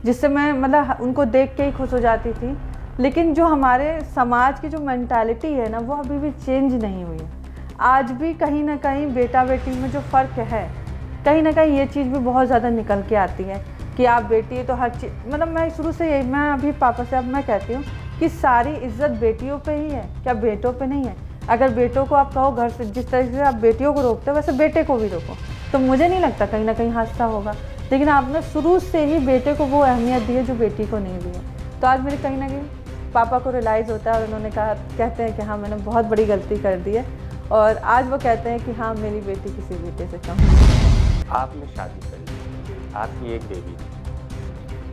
जिससे मैं मतलब उनको देख के ही खुश हो जाती थी। लेकिन जो हमारे समाज की जो मेंटालिटी है ना, वो अभी भी चेंज नहीं हुई है। आज भी कहीं ना कहीं बेटा बेटी में जो फ़र्क है, कहीं ना कहीं ये चीज़ भी बहुत ज़्यादा निकल के आती है कि आप बेटी है तो हर चीज़, मतलब मैं शुरू से यही, मैं अभी पापा से अब मैं कहती हूँ कि सारी इज्जत बेटियों पे ही है, क्या बेटों पे नहीं है? अगर बेटों को आप कहो घर से, जिस तरीके से आप बेटियों को रोकते हो वैसे बेटे को भी रोको, तो मुझे नहीं लगता कहीं ना कहीं हादसा होगा। लेकिन आपने शुरू से ही बेटे को वो अहमियत दी है जो बेटी को नहीं दी है। तो आज मेरे कहीं ना कहीं पापा को रियलाइज़ होता है और उन्होंने कहा, कहते हैं कि हाँ मैंने बहुत बड़ी गलती कर दी है, और आज वो कहते हैं कि हाँ मेरी बेटी किसी बेटे से कम है। आपने शादी कर ली, आपकी एक बेबी,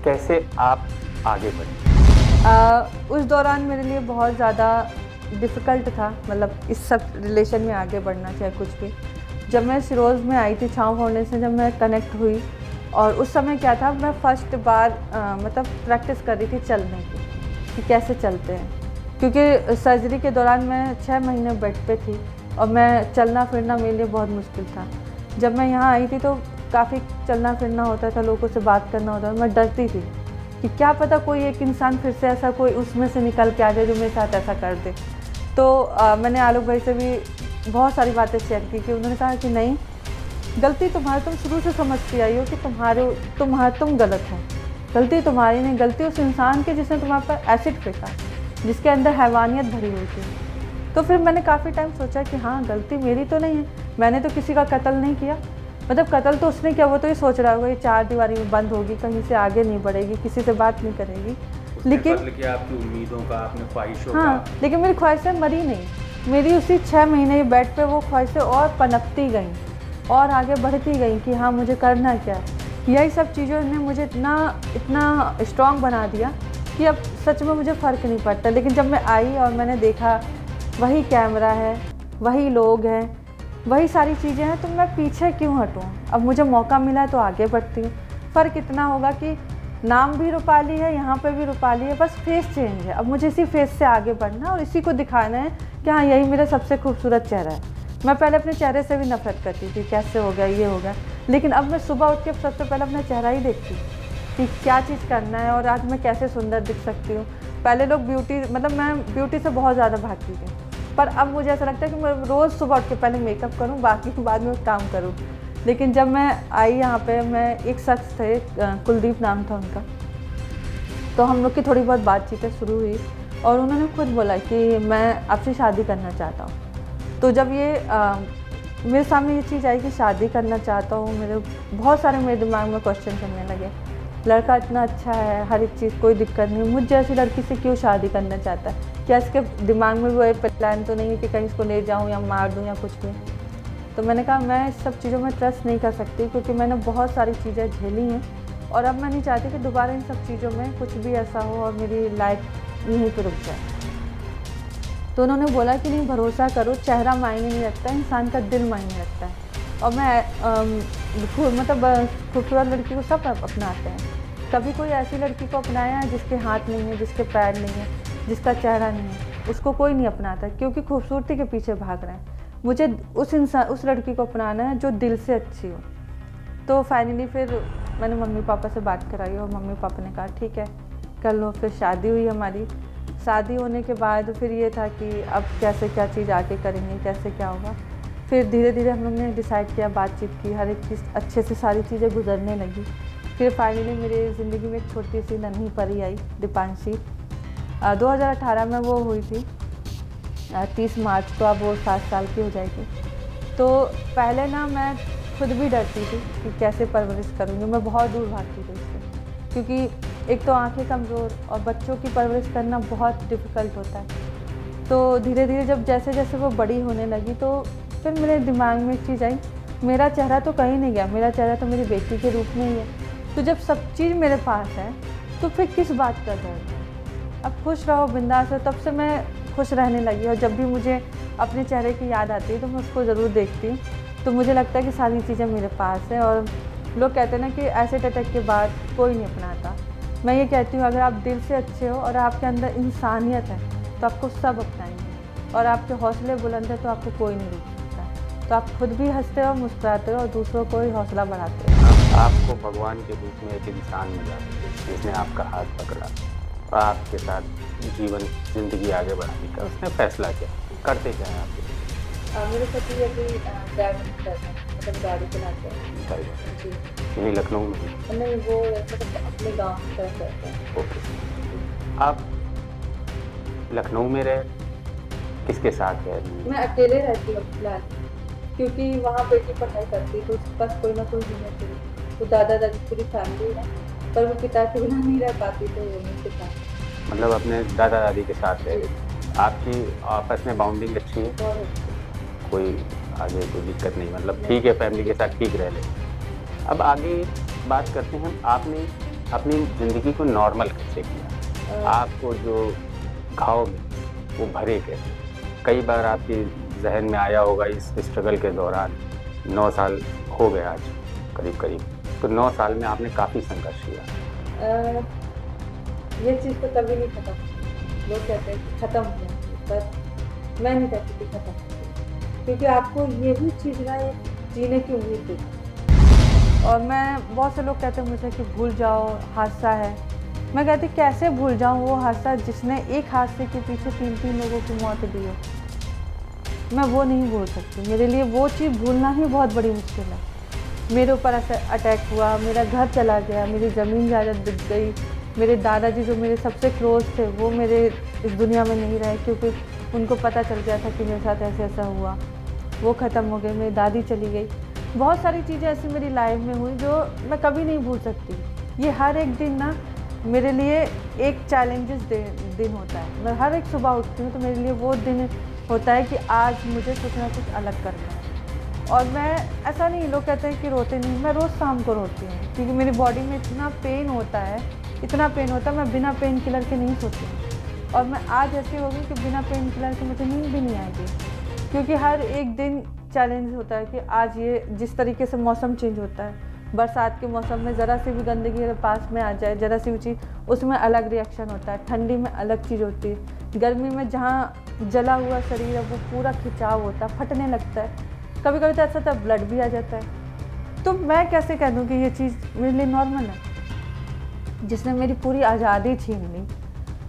कैसे आप आगे बढ़ी? उस दौरान मेरे लिए बहुत ज़्यादा डिफ़िकल्ट था, मतलब इस सब रिलेशन में आगे बढ़ना चाहे कुछ भी। जब मैं सिरोज़ में आई थी, छाँव फाउंडेशन से जब मैं कनेक्ट हुई, और उस समय क्या था, मैं फर्स्ट बार मतलब प्रैक्टिस कर रही थी चलने की कि कैसे चलते हैं, क्योंकि सर्जरी के दौरान मैं 6 महीने बेड पे थी और मैं चलना फिरना मेरे लिए बहुत मुश्किल था। जब मैं यहाँ आई थी तो काफ़ी चलना फिरना होता था, लोगों से बात करना होता था, मैं डरती थी कि क्या पता कोई एक इंसान फिर से ऐसा कोई उसमें से निकल के आ जाए जो मेरे साथ ऐसा कर दे। तो मैंने आलोक भाई से भी बहुत सारी बातें शेयर की कि उन्होंने कहा कि नहीं, गलती तुम्हारी, तुम शुरू से समझती आई हो कि तुम गलत हो, गलती तुम्हारी नहीं, गलती उस इंसान की जिसने तुम्हारे पर एसिड फेंका, जिसके अंदर हैवानियत भरी हुई थी। तो फिर मैंने काफ़ी टाइम सोचा कि हाँ गलती मेरी तो नहीं है, मैंने तो किसी का कत्ल नहीं किया, मतलब कत्ल तो उसने किया, वो तो ये सोच रहा होगा ये 4 दीवारी में बंद होगी, कहीं से आगे नहीं बढ़ेगी, किसी से बात नहीं करेगी, लेकिन आपकी उम्मीदों का, आपने ख्वाहिशों हाँ का, लेकिन मेरी ख्वाहिशें मरी नहीं, मेरी उसी 6 महीने बेड पे वो ख्वाहिशें और पनपती गईं और आगे बढ़ती गई कि हाँ मुझे करना क्या है। यही सब चीज़ों ने मुझे इतना स्ट्रॉन्ग बना दिया कि अब सच में मुझे फ़र्क नहीं पड़ता। लेकिन जब मैं आई और मैंने देखा वही कैमरा है, वही लोग हैं, वही सारी चीज़ें हैं, तो मैं पीछे क्यों हटूँ? अब मुझे मौका मिला है तो आगे बढ़ती हूँ। फ़र्क इतना होगा कि नाम भी रूपाली है, यहाँ पे भी रूपाली है, बस फेस चेंज है। अब मुझे इसी फेस से आगे बढ़ना और इसी को दिखाना है कि हाँ यही मेरा सबसे खूबसूरत चेहरा है। मैं पहले अपने चेहरे से भी नफरत करती थी, कैसे हो गया, ये हो गया, लेकिन अब मैं सुबह उठ के सबसे पहले अपना चेहरा ही देखती कि क्या चीज़ करना है और आज मैं कैसे सुंदर दिख सकती हूँ। पहले लोग ब्यूटी, मतलब मैं ब्यूटी से बहुत ज़्यादा भागती थी, पर अब मुझे ऐसा लगता है कि मैं रोज़ सुबह उठ के पहले मेकअप करूँ, बाकी बाद में काम करूँ। लेकिन जब मैं आई यहाँ पे, मैं एक शख्स थे, कुलदीप नाम था उनका, तो हम लोग की थोड़ी बहुत बातचीतें शुरू हुई और उन्होंने खुद बोला कि मैं आपसे शादी करना चाहता हूँ। तो जब ये मेरे सामने ये चीज़ आई कि शादी करना चाहता हूँ, बहुत सारे मेरे दिमाग में क्वेश्चन चलने लगे। लड़का इतना अच्छा है, हर एक चीज़, कोई दिक्कत नहीं, मुझ जैसी लड़की से क्यों शादी करना चाहता है? क्या इसके दिमाग में वो प्लान तो नहीं है कि कहीं इसको ले जाऊँ या मार दूँ या कुछ भी? तो मैंने कहा मैं इस सब चीज़ों में ट्रस्ट नहीं कर सकती, क्योंकि मैंने बहुत सारी चीज़ें झेली हैं और अब मैं नहीं चाहती कि दोबारा इन सब चीज़ों में कुछ भी ऐसा हो और मेरी लाइफ यहीं पर रुक जाए। तो उन्होंने बोला कि नहीं, भरोसा करो, चेहरा मायने नहीं रखता, इंसान का दिल मायने रखता है। और मैं मतलब खूबसूरत लड़की को सब अपनाते हैं, कभी कोई ऐसी लड़की को अपनाया है जिसके हाथ नहीं है, जिसके पैर नहीं है, जिसका चेहरा नहीं है, उसको कोई नहीं अपनाता, क्योंकि खूबसूरती के पीछे भाग रहे हैं। मुझे उस लड़की को अपनाना है जो दिल से अच्छी हो। तो फाइनली फिर मैंने मम्मी पापा से बात कराई और मम्मी पापा ने कहा ठीक है कर लो। फिर शादी हुई हमारी। शादी होने के बाद फिर ये था कि अब कैसे क्या चीज़ आगे करेंगे, कैसे क्या होगा। फिर धीरे धीरे हम लोग ने डिसाइड किया, बातचीत की, हर एक चीज़ अच्छे से सारी चीज़ें गुजरने लगी। फिर फाइनली मेरी ज़िंदगी में एक छोटी सी नन्ही परी आई, दीपांशी। 2018 में वो हुई थी, 30 मार्च को अब वो 7 साल की हो जाएगी। तो पहले ना मैं खुद भी डरती थी कि कैसे परवरिश करूँगी, मैं बहुत दूर भागती थी उससे, क्योंकि एक तो आंखें कमज़ोर और बच्चों की परवरिश करना बहुत डिफ़िकल्ट होता है। तो धीरे धीरे जब जैसे जैसे वो बड़ी होने लगी तो फिर मेरे दिमाग में एक चीज़ आई, मेरा चेहरा तो कहीं नहीं गया, मेरा चेहरा तो मेरी बेटी के रूप में ही है। तो जब सब चीज़ मेरे पास है तो फिर किस बात का डर है? अब खुश रहो, बिंदास हो। तब से मैं खुश रहने लगी और जब भी मुझे अपने चेहरे की याद आती है तो मैं उसको ज़रूर देखती हूँ। तो मुझे लगता है कि सारी चीज़ें मेरे पास हैं। और लोग कहते हैं ना कि एसिड अटैक के बाद कोई नहीं अपनाता। मैं ये कहती हूँ, अगर आप दिल से अच्छे हो और आपके अंदर इंसानियत है तो आपको सब अपनाएंगे, और आपके हौसले बुलंद है तो आपको कोई नहीं रोक सकता। तो आप खुद भी हंसते हो, मुस्कुराते हो और दूसरों को ही हौसला बढ़ाते हो। आपको भगवान के रूप में एक इंसान मिला जिसने आपका हाथ पकड़ा और आपके साथ जीवन जिंदगी आगे बढ़ाने का उसने फैसला किया। करते क्या है आप? मेरे पति अभी मतलब गाड़ी चलाते हैं जी, यही लखनऊ में? नहीं, वो मतलब अपने गाँव की तरफ रहते हैं। ओके। आप लखनऊ में रह किसके साथ रह रही हैं? मैं अकेले रहती हूँ फिलहाल, क्योंकि वहाँ बेटी पढ़ाई करती है तो उसके पास कोई ना कोई होना चाहिए। तो दादा दादी पूरी फैमिली है, पर वो पिता के बिना नहीं रह पाती, तो वो नहीं पिता। मतलब अपने दादा दादी के साथ रह रही। आपकी आपस में बाउंडिंग अच्छी है, कोई आगे कोई दिक्कत नहीं, मतलब ठीक है, फैमिली के साथ ठीक रह ले। अब आगे बात करते हैं, आपने अपनी ज़िंदगी को नॉर्मल कैसे किया? आपको जो घाव में वो भरे कैसे? कई बार आपके जहन में आया होगा इस स्ट्रगल के दौरान, 9 साल हो गए आज करीब करीब, तो 9 साल में आपने काफ़ी संघर्ष किया। ये चीज़ तो कभी नहीं खत्म। लोग कहते हैं कि ख़त्म हो जाए, पर मैं नहीं कहती कि ख़त्म हो जाए, क्योंकि आपको ये भी चीज़ ना ये जीने की उम्मीद देती। और मैं, बहुत से लोग कहते हैं मुझे कि भूल जाओ, हादसा है। मैं कहती कैसे भूल जाऊँ वो हादसा जिसने एक हादसे के पीछे 3-3 लोगों की मौत दी है। मैं वो नहीं भूल सकती। मेरे लिए वो चीज़ भूलना ही बहुत बड़ी मुश्किल है। मेरे ऊपर ऐसा अटैक हुआ, मेरा घर चला गया, मेरी ज़मीन जायदाद बिक गई, मेरे दादाजी जो मेरे सबसे क्लोज़ थे वो मेरे इस दुनिया में नहीं रहे, क्योंकि उनको पता चल गया था कि मेरे साथ ऐसे ऐसा हुआ, वो ख़त्म हो गए। मेरी दादी चली गई। बहुत सारी चीज़ें ऐसी मेरी लाइफ में हुई जो मैं कभी नहीं भूल सकती। ये हर एक दिन ना मेरे लिए एक चैलेंजेस दिन होता है। मैं हर एक सुबह उठती हूँ तो मेरे लिए वो दिन होता है कि आज मुझे कुछ ना कुछ अलग करना है। और मैं, ऐसा नहीं, लोग कहते हैं कि रोते नहीं, मैं रोज़ शाम को रोती हूँ, क्योंकि मेरी बॉडी में इतना पेन होता है, इतना पेन होता है, मैं बिना पेन किलर के नहीं सोती हूँ। और मैं आज ऐसी हो गई कि बिना पेन किलर के मुझे नींद भी नहीं आएगी, क्योंकि हर एक दिन चैलेंज होता है कि आज ये जिस तरीके से मौसम चेंज होता है, बरसात के मौसम में ज़रा सी भी गंदगी अगर पास में आ जाए, ज़रा सी भी चीज़, उसमें अलग रिएक्शन होता है। ठंडी में अलग चीज़ होती है। गर्मी में जहाँ जला हुआ शरीर है वो पूरा खिंचाव होता है, फटने लगता है। कभी कभी तो ऐसा होता है ब्लड भी आ जाता है। तो मैं कैसे कह दूँ कि ये चीज़ मेरे लिए नॉर्मल है, जिसने मेरी पूरी आज़ादी छीन ली।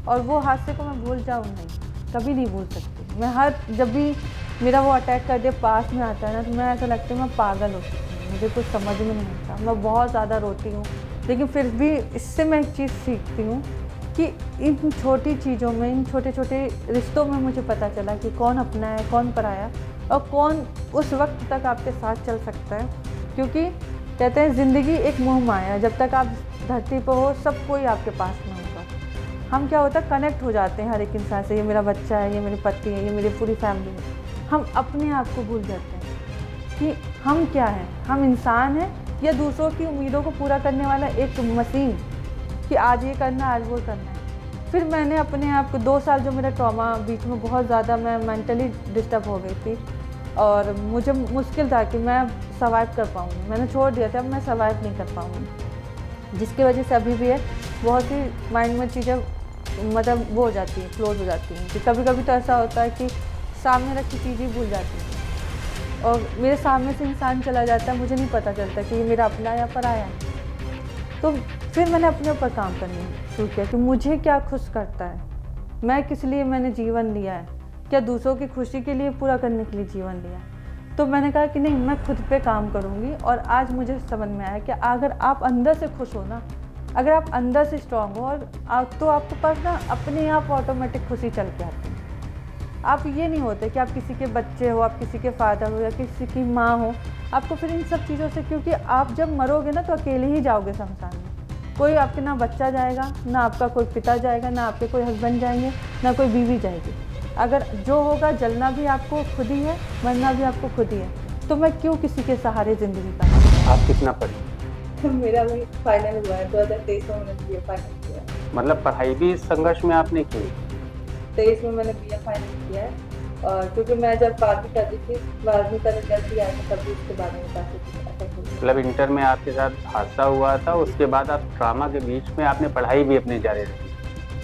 और वो हादसे को मैं भूल जाऊँ नहीं, कभी नहीं भूल सकती। मैं जब भी मेरा वो अटैक कर दे पास में आता है ना, तो मैं ऐसा लगता है मैं पागल हो सकती हूँ, मुझे कुछ समझ में नहीं आता, मैं बहुत ज़्यादा रोती हूँ। लेकिन फिर भी इससे मैं एक चीज़ सीखती हूँ कि इन छोटी चीज़ों में, इन छोटे छोटे रिश्तों में मुझे पता चला कि कौन अपना है, कौन पराया, और कौन उस वक्त तक आपके साथ चल सकता है। क्योंकि कहते हैं ज़िंदगी एक मोह माया है, जब तक आप धरती पर हो सब कोई आपके पास में होगा। हम क्या होता है, कनेक्ट हो जाते हैं हर एक इंसान से, ये मेरा बच्चा है, ये मेरे पति है, ये मेरी पूरी फैमिली है। हम अपने आप को भूल जाते हैं कि हम क्या हैं, हम इंसान हैं या दूसरों की उम्मीदों को पूरा करने वाला एक मशीन, कि आज ये करना, आज वो करना है। फिर मैंने अपने आप को 2 साल जो मेरा ट्रॉमा, बीच में बहुत ज़्यादा मैं मेंटली डिस्टर्ब हो गई थी और मुझे मुश्किल था कि मैं सर्वाइव कर पाऊँगी। मैंने छोड़ दिया था, अब मैं सर्वाइव नहीं कर पाऊँगी, जिसकी वजह से अभी भी है बहुत सी माइंड में चीज़ें मतलब वो हो जाती हैं, क्लोज हो जाती हैं। कि कभी कभी तो ऐसा होता है कि सामने रखी चीज़ें भूल जाती हैं और मेरे सामने से इंसान चला जाता है, मुझे नहीं पता चलता कि ये मेरा अपना या पराया है। तो फिर मैंने अपने ऊपर काम करना शुरू किया कि मुझे क्या खुश करता है, मैं किस लिए मैंने जीवन लिया है, क्या दूसरों की खुशी के लिए पूरा करने के लिए जीवन लिया। तो मैंने कहा कि नहीं, मैं खुद पे काम करूँगी। और आज मुझे समझ में आया कि अगर आप अंदर से खुश हो ना, अगर आप अंदर से स्ट्रांग हो, और तो आपके पास ना अपने आप ऑटोमेटिक खुशी चल के आती है। आप ये नहीं होते कि आप किसी के बच्चे हो, आप किसी के फादर हो या किसी की माँ हो, आपको फिर इन सब चीज़ों से, क्योंकि आप जब मरोगे ना तो अकेले ही जाओगे शमशान में। कोई आपके ना बच्चा जाएगा, ना आपका कोई पिता जाएगा, ना आपके कोई हस्बैंड जाएंगे, ना कोई बीवी जाएगी। अगर जो होगा, जलना भी आपको खुद ही है, मरना भी आपको खुद ही है। तो मैं क्यों किसी के सहारे ज़िंदगी का। आप कितना पढ़ी? मेरा भी फाइनल हुआ है 2023 में, मैंने BA फाइनल किया। मतलब पढ़ाई भी इस संघर्ष में आपने की? 23 में मैंने BA फाइनल किया है। और क्योंकि मैं जब 12वीं कर रही थी, 12वीं का रिजल्ट भी आया था, तभी उसके बारे में काफ़ी अटैक हुआ। मतलब इंटर में आपके साथ हादसा हुआ था, उसके बाद आप ट्रामा के बीच में आपने पढ़ाई भी अपने जारी रखी।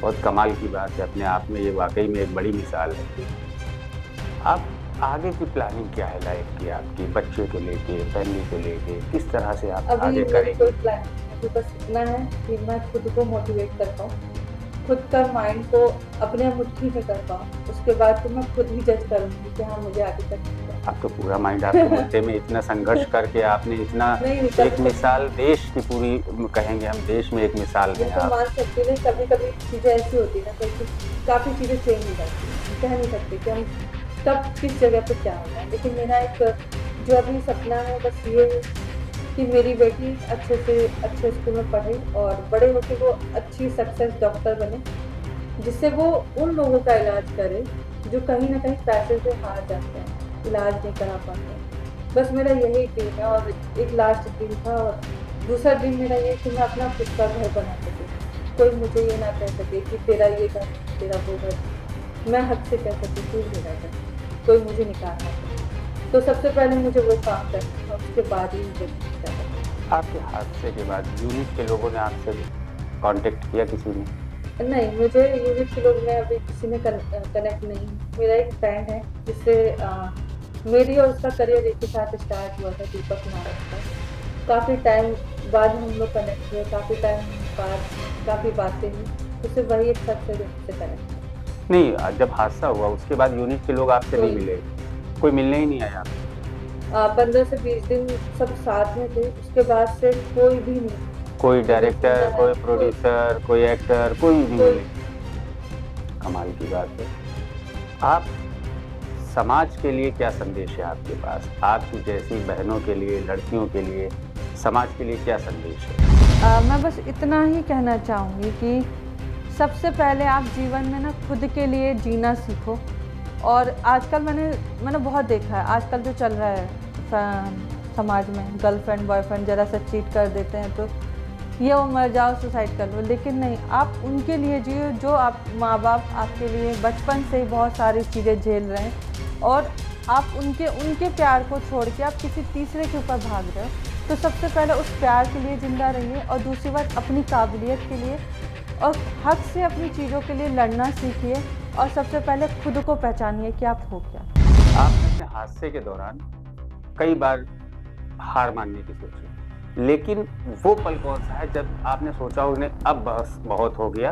बहुत कमाल की बात है, अपने आप में ये वाकई में एक बड़ी मिसाल है। आप आगे की प्लानिंग क्या है लाइफ की, आपकी बच्चे को लेके, फैमिली को लेके, किस तरह से आप आगे करेंगे? कोई प्लान नहीं, बस इतना है कि मैं खुद को मोटिवेट कर पाऊँ, खुद का माइंड को अपने मुट्ठी में कर पाऊँ। उसके बाद तो मैं खुद ही जज करूँगी कि हाँ मुझे आगे करना है। आप तो पूरा माइंड आपके मुद्दे में, इतना संघर्ष करके आपने इतना एक मिसाल, देश की पूरी कहेंगे हम, देश में एक मिसाल है। मान सकती है, कभी कभी चीज़ें ऐसी होती है ना, काफ़ी चीज़ें चेंज हो जाती हैं, हम कह नहीं सकते कि हम कब किस जगह पर क्या होगा है। लेकिन मेरा एक जो अभी सपना है बस ये है कि मेरी बेटी अच्छे से अच्छे स्कूल में पढ़े और बड़े होकर वो अच्छी सक्सेस डॉक्टर बने, जिससे वो उन लोगों का इलाज करे जो कहीं ना कहीं पैसे से हार जाते हैं, इलाज नहीं करा पाते हैं। बस मेरा यही ड्रीम है और एक लास्ट ड्रीम था। और दूसरा ड्रीम मेरा ये कि मैं अपना खुद का घर बना सकूँ, कोई मुझे ये ना कह सके कि तेरा ये घर, तेरा वो घर। मैं हक से कह सकती तू मेरा घर, कोई मुझे निकाल ना सके। तो सबसे पहले मुझे वो काम करना है, उसके बाद ही मुझे करना। आपके हादसे के बाद यूनिट के लोगों ने आपसे कांटेक्ट किया किसी ने? नहीं, मुझे यूनिट के लोग में अभी किसी ने कनेक्ट नहीं। मेरा एक फ्रेंड है जिससे मेरी और उसका करियर एक ही साथ स्टार्ट हुआ था, दीपक नारद का। काफ़ी टाइम बाद हम लोग कनेक्ट हुए, काफ़ी टाइम बाद काफ़ी बातें हुई, तो सिर्फ वही एक शख्स है जिससे कनेक्ट हुआ। नहीं, जब हादसा हुआ उसके बाद यूनिट के लोग आपसे नहीं मिले, कोई मिलने ही नहीं आया? 15 से 20 दिन सब साथ में थे, उसके बाद से कोई भी नहीं। कोई डायरेक्टर, कोई प्रोड्यूसर, कोई एक्टर, कोई नहीं मिले? कमाल की बात है। आप समाज के लिए क्या संदेश है आपके पास? आपकी जैसी बहनों के लिए, लड़कियों के लिए, समाज के लिए क्या संदेश है? मैं बस इतना ही कहना चाहूँगी कि सबसे पहले आप जीवन में ना खुद के लिए जीना सीखो। और आजकल मैंने बहुत देखा है, आजकल जो चल रहा है समाज में, गर्लफ्रेंड बॉयफ्रेंड ज़रा सा चीट कर देते हैं तो ये वो मर जाओ, सुसाइड कर लो। लेकिन नहीं, आप उनके लिए जियो जो आप माँ बाप आपके लिए बचपन से ही बहुत सारी चीज़ें झेल रहे हैं, और आप उनके प्यार को छोड़ के आप किसी तीसरे के ऊपर भाग रहे हो। तो सबसे पहले उस प्यार के लिए ज़िंदा रहिए, और दूसरी बात अपनी काबिलियत के लिए और हक से अपनी चीज़ों के लिए लड़ना सीखिए। और सबसे पहले खुद को पहचानिए कि आप हो क्या। आपने अपने हादसे के दौरान कई बार हार मानने की सोची, लेकिन वो पल कौन सा है जब आपने सोचा उन्हें अब बस बहुत हो गया,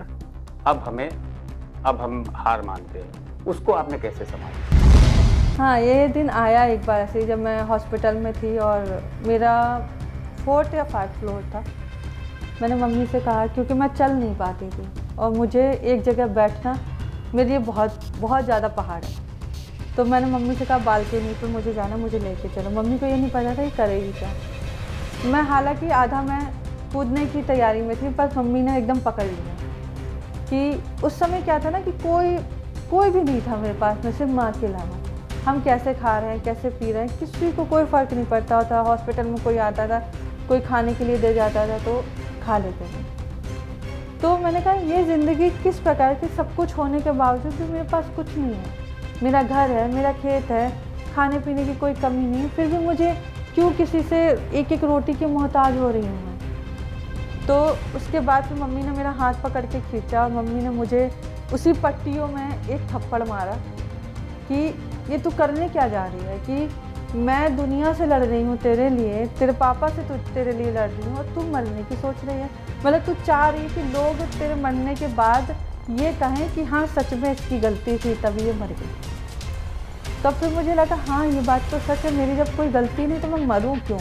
अब हम हार मानते हैं? उसको आपने कैसे संभाला? हाँ, ये दिन आया एक बार ऐसे ही, जब मैं हॉस्पिटल में थी और मेरा 4th या 5th फ्लोर था। मैंने मम्मी से कहा, क्योंकि मैं चल नहीं पाती थी और मुझे एक जगह बैठना मेरे लिए बहुत ज़्यादा पहाड़ है। तो मैंने मम्मी से कहा बालकनी पर मुझे जाना, मुझे लेके चलो। मम्मी को ये नहीं पता था कि करेगी क्या। मैं हालांकि आधा मैं कूदने की तैयारी में थी, पर मम्मी ने एकदम पकड़ लिया। कि उस समय क्या था ना कि कोई भी नहीं था मेरे पास में, सिर्फ माँ के अलावा। हम कैसे खा रहे हैं, कैसे पी रहे हैं, किसी को कोई फ़र्क नहीं पड़ता था। हॉस्पिटल में कोई आता था, कोई खाने के लिए दे जाता था तो खा लेते थे। तो मैंने कहा ये ज़िंदगी किस प्रकार की, सब कुछ होने के बावजूद भी मेरे पास कुछ नहीं है। मेरा घर है, मेरा खेत है, खाने पीने की कोई कमी नहीं है, फिर भी मुझे क्यों किसी से एक एक रोटी की मोहताज हो रही हूँ मैं। तो उसके बाद फिर मम्मी ने मेरा हाथ पकड़ के खींचा और मम्मी ने मुझे उसी पट्टियों में एक थप्पड़ मारा कि ये तू करने क्या जा रही है, कि मैं दुनिया से लड़ रही हूँ तेरे लिए, तेरे पापा से तेरे लिए लड़ रही हूँ और तू मरने की सोच रही है। मतलब तू चाह रही है कि लोग तेरे मरने के बाद ये कहें कि हाँ सच में इसकी गलती थी तभी ये मर गई। तब फिर मुझे लगा हाँ ये बात तो सच है, मेरी जब कोई गलती नहीं तो मैं मरूँ क्यों,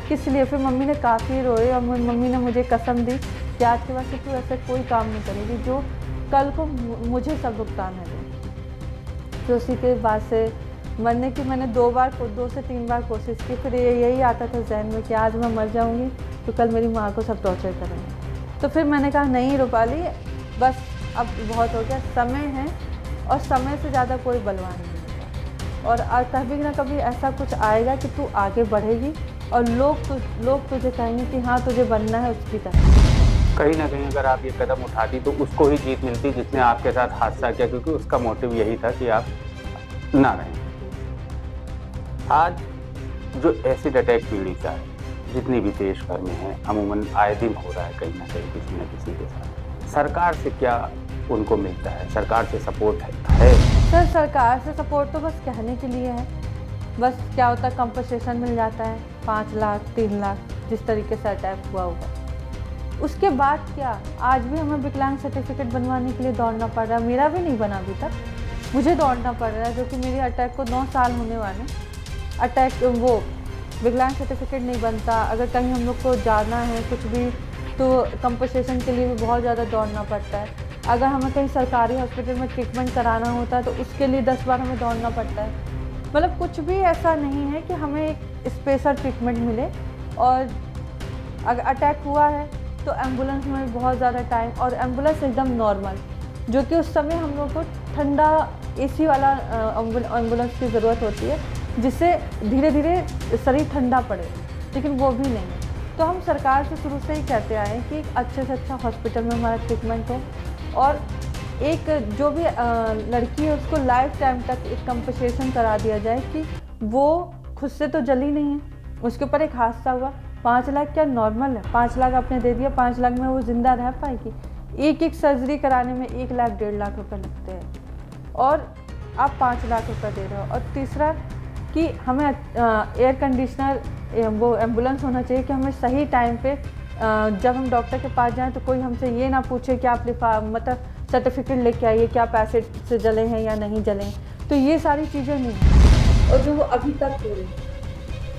किस लिए। फिर मम्मी ने काफ़ी रोए और मम्मी ने मुझे कसम दी कि आज के बाद से तू ऐसा कोई काम नहीं करेगी जो कल को मुझे सब भुगतान है। तो उसी के बाद से मरने की मैंने 2 से 3 बार कोशिश की। फिर यही आता था जहन में कि आज मैं मर जाऊंगी तो कल मेरी माँ को सब टॉर्चर करेंगे। तो फिर मैंने कहा नहीं रूपाली, बस अब बहुत हो गया, समय है और समय से ज़्यादा कोई बलवान नहीं होता। और कभी ना कभी ऐसा कुछ आएगा कि तू आगे बढ़ेगी और लोग तुझे कहेंगे कि हाँ तुझे बनना है उसकी तरह। कहीं ना कहीं अगर आप ये कदम उठाती तो उसको ही जीत मिलती जिसने आपके साथ हादसा किया, क्योंकि उसका मोटिव यही था कि आप ना रहें। आज जो एसिड अटैक पीड़िता है जितनी भी देश भर में है, अमूमन आए दिन हो रहा है कहीं ना कहीं किसी न किसी के साथ, सरकार से क्या उनको मिलता है? सरकार से सपोर्ट है? सर सरकार से सपोर्ट तो बस कहने के लिए है। बस क्या होता है, कंपनसेशन मिल जाता है 5 लाख 3 लाख जिस तरीके से अटैक हुआ होगा। उसके बाद क्या, आज भी हमें विकलांग सर्टिफिकेट बनवाने के लिए दौड़ना पड़ रहा है। मेरा भी नहीं बना अभी तक, मुझे दौड़ना पड़ रहा है, जो कि मेरे अटैक को 9 साल होने वाले। अटैक वो विकलांग सर्टिफिकेट नहीं बनता, अगर कहीं हम लोग को जाना है कुछ भी तो कंपनसेशन के लिए भी बहुत ज़्यादा दौड़ना पड़ता है। अगर हमें कहीं सरकारी हॉस्पिटल में ट्रीटमेंट कराना होता है तो उसके लिए 10 बार हमें दौड़ना पड़ता है। मतलब कुछ भी ऐसा नहीं है कि हमें एक स्पेशल ट्रीटमेंट मिले। और अगर अटैक हुआ है तो एम्बुलेंस में बहुत ज़्यादा टाइम, और एम्बुलेंस एकदम नॉर्मल, जो कि उस समय हम लोग को ठंडा एसी वाला एम्बुलेंस की ज़रूरत होती है, जिससे धीरे धीरे शरीर ठंडा पड़े, लेकिन वो भी नहीं है। तो हम सरकार से शुरू से ही कहते आए कि अच्छे से अच्छा हॉस्पिटल में हमारा ट्रीटमेंट हो, और एक जो भी लड़की है उसको लाइफ टाइम तक एक कंपनसेशन करा दिया जाए कि वो खुद से तो जली नहीं है, उसके ऊपर एक हादसा हुआ, 5 लाख क्या नॉर्मल है, 5 लाख आपने दे दिया, 5 लाख में वो ज़िंदा रह पाएगी? एक सर्जरी कराने में 1 लाख 1.5 लाख रुपए लगते हैं, और आप 5 लाख रुपए दे रहे हो। और तीसरा कि हमें एयर कंडीशनर वो एम्बुलेंस होना चाहिए कि हमें सही टाइम पे जब हम डॉक्टर के पास जाएं तो कोई हमसे ये ना पूछे कि आप मतलब सर्टिफिकेट लेके आइए कि आप एसिड से जले हैं या नहीं जले हैं। तो ये सारी चीज़ें नहीं हैं, और जो अभी तक हो रही है।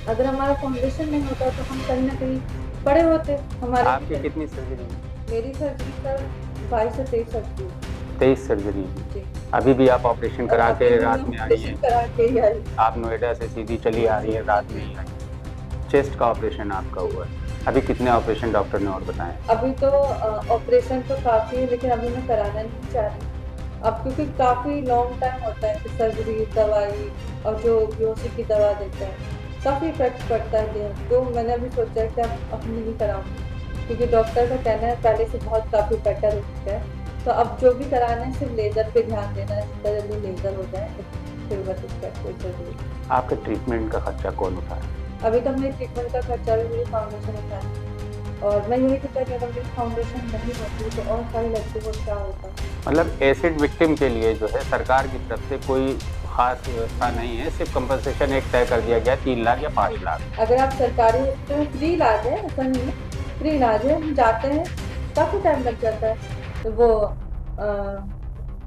अगर हमारा फाउंडेशन नहीं होता तो हम कहीं ना कहीं पड़े होते। हमारे आपकी कितनी सर्जरी? मेरी सर्जरी सर 22 से 23 सर्जरी। 23 सर्जरी। अभी भी आप ऑपरेशन करा के रात में आई हैं? आप नोएडा से सीधी चली आ रही है, रात में ही आई। चेस्ट का ऑपरेशन आपका हुआ है, अभी कितने ऑपरेशन डॉक्टर ने और बताए? अभी तो ऑपरेशन तो काफ़ी है, लेकिन अभी मैं कराना नहीं चाह रही अब, क्योंकि काफ़ी लॉन्ग टाइम होता है कि सर्जरी, दवाई और जो बेहोशी की दवा देते हैं, काफ़ी इफेक्ट पड़ता है। तो मैंने अभी सोचा है कि अब नहीं कराऊंगी, क्योंकि डॉक्टर का कहना है पहले से बहुत काफ़ी बेटर हो चुका है। तो अब जो भी कराना है सिर्फ लेज़र पे ध्यान देना है, जितना जल्दी लेज़र हो जाए फिर बस उसका कोई जरूरी। आपके ट्रीटमेंट का खर्चा कौन उठाया? अभी तक मेरे ट्रीटमेंट का खर्चा भी मेरी फाउंडेशन उठाया, और मैं यही कहता हूँ कि अगर मेरी फाउंडेशन नहीं होती तो और सारी लड़कियों को क्या होता। मतलब एसिड विक्टिम के लिए जो है सरकार की तरफ से कोई खास व्यवस्था नहीं है, सिर्फ कंपनसेशन एक तय कर दिया गया 3 लाख या 5 लाख। अगर आप सरकारी हॉस्पिटल में फ्री इलाज है, ऐसा नहीं है, फ्री इलाज है, हम जाते हैं, काफ़ी टाइम लग जाता है, तो वो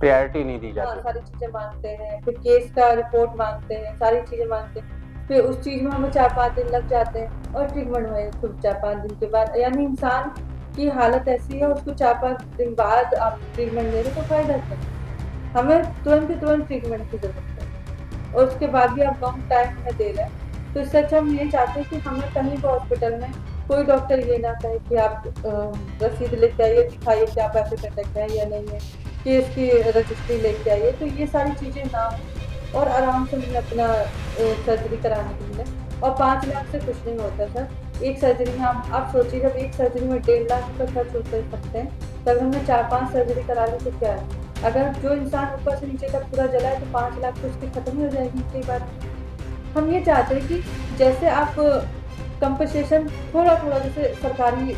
प्रायोरिटी नहीं दी जाती। सारी चीज़ें मांगते हैं, फिर केस का रिपोर्ट मांगते हैं, सारी चीज़ें मांगते हैं, फिर उस चीज़ में हमें 4-5 दिन लग जाते हैं, और ट्रीटमेंट में खुद 4-5 दिन के बाद, यानी इंसान की हालत ऐसी है उसको 4-5 दिन बाद आप ट्रीटमेंट दे रहे तो फायदा क्या? हमें तुरंत ट्रीटमेंट की जरूरत है, और उसके बाद भी आप लॉन्ग टाइम में दे रहे हैं। तो इससे अच्छा हम ये चाहते हैं कि हमें कहीं भी हॉस्पिटल में कोई डॉक्टर ये ना कहे कि आप रसीद लेके आइए, दिखाइए कि आप एसिड अटैक है या नहीं है, कि इसकी रजिस्ट्री लेके आइए, तो ये सारी चीज़ें ना हो, और आराम से मुझे अपना सर्जरी कराने के लिए। और 5 लाख से कुछ नहीं होता सर, एक सर्जरी में आप सोचिए, जब एक सर्जरी में 1.5 लाख रुपये खर्च हो सकते हैं, तब हमने 4-5 सर्जरी करा ली तो क्या है? अगर जो इंसान ऊपर से नीचे तक पूरा जला है तो 5 लाख तो उसकी खत्म ही हो जाएगी कई बार। हम ये चाहते हैं कि जैसे आप कंपनसेशन थोड़ा जैसे सरकारी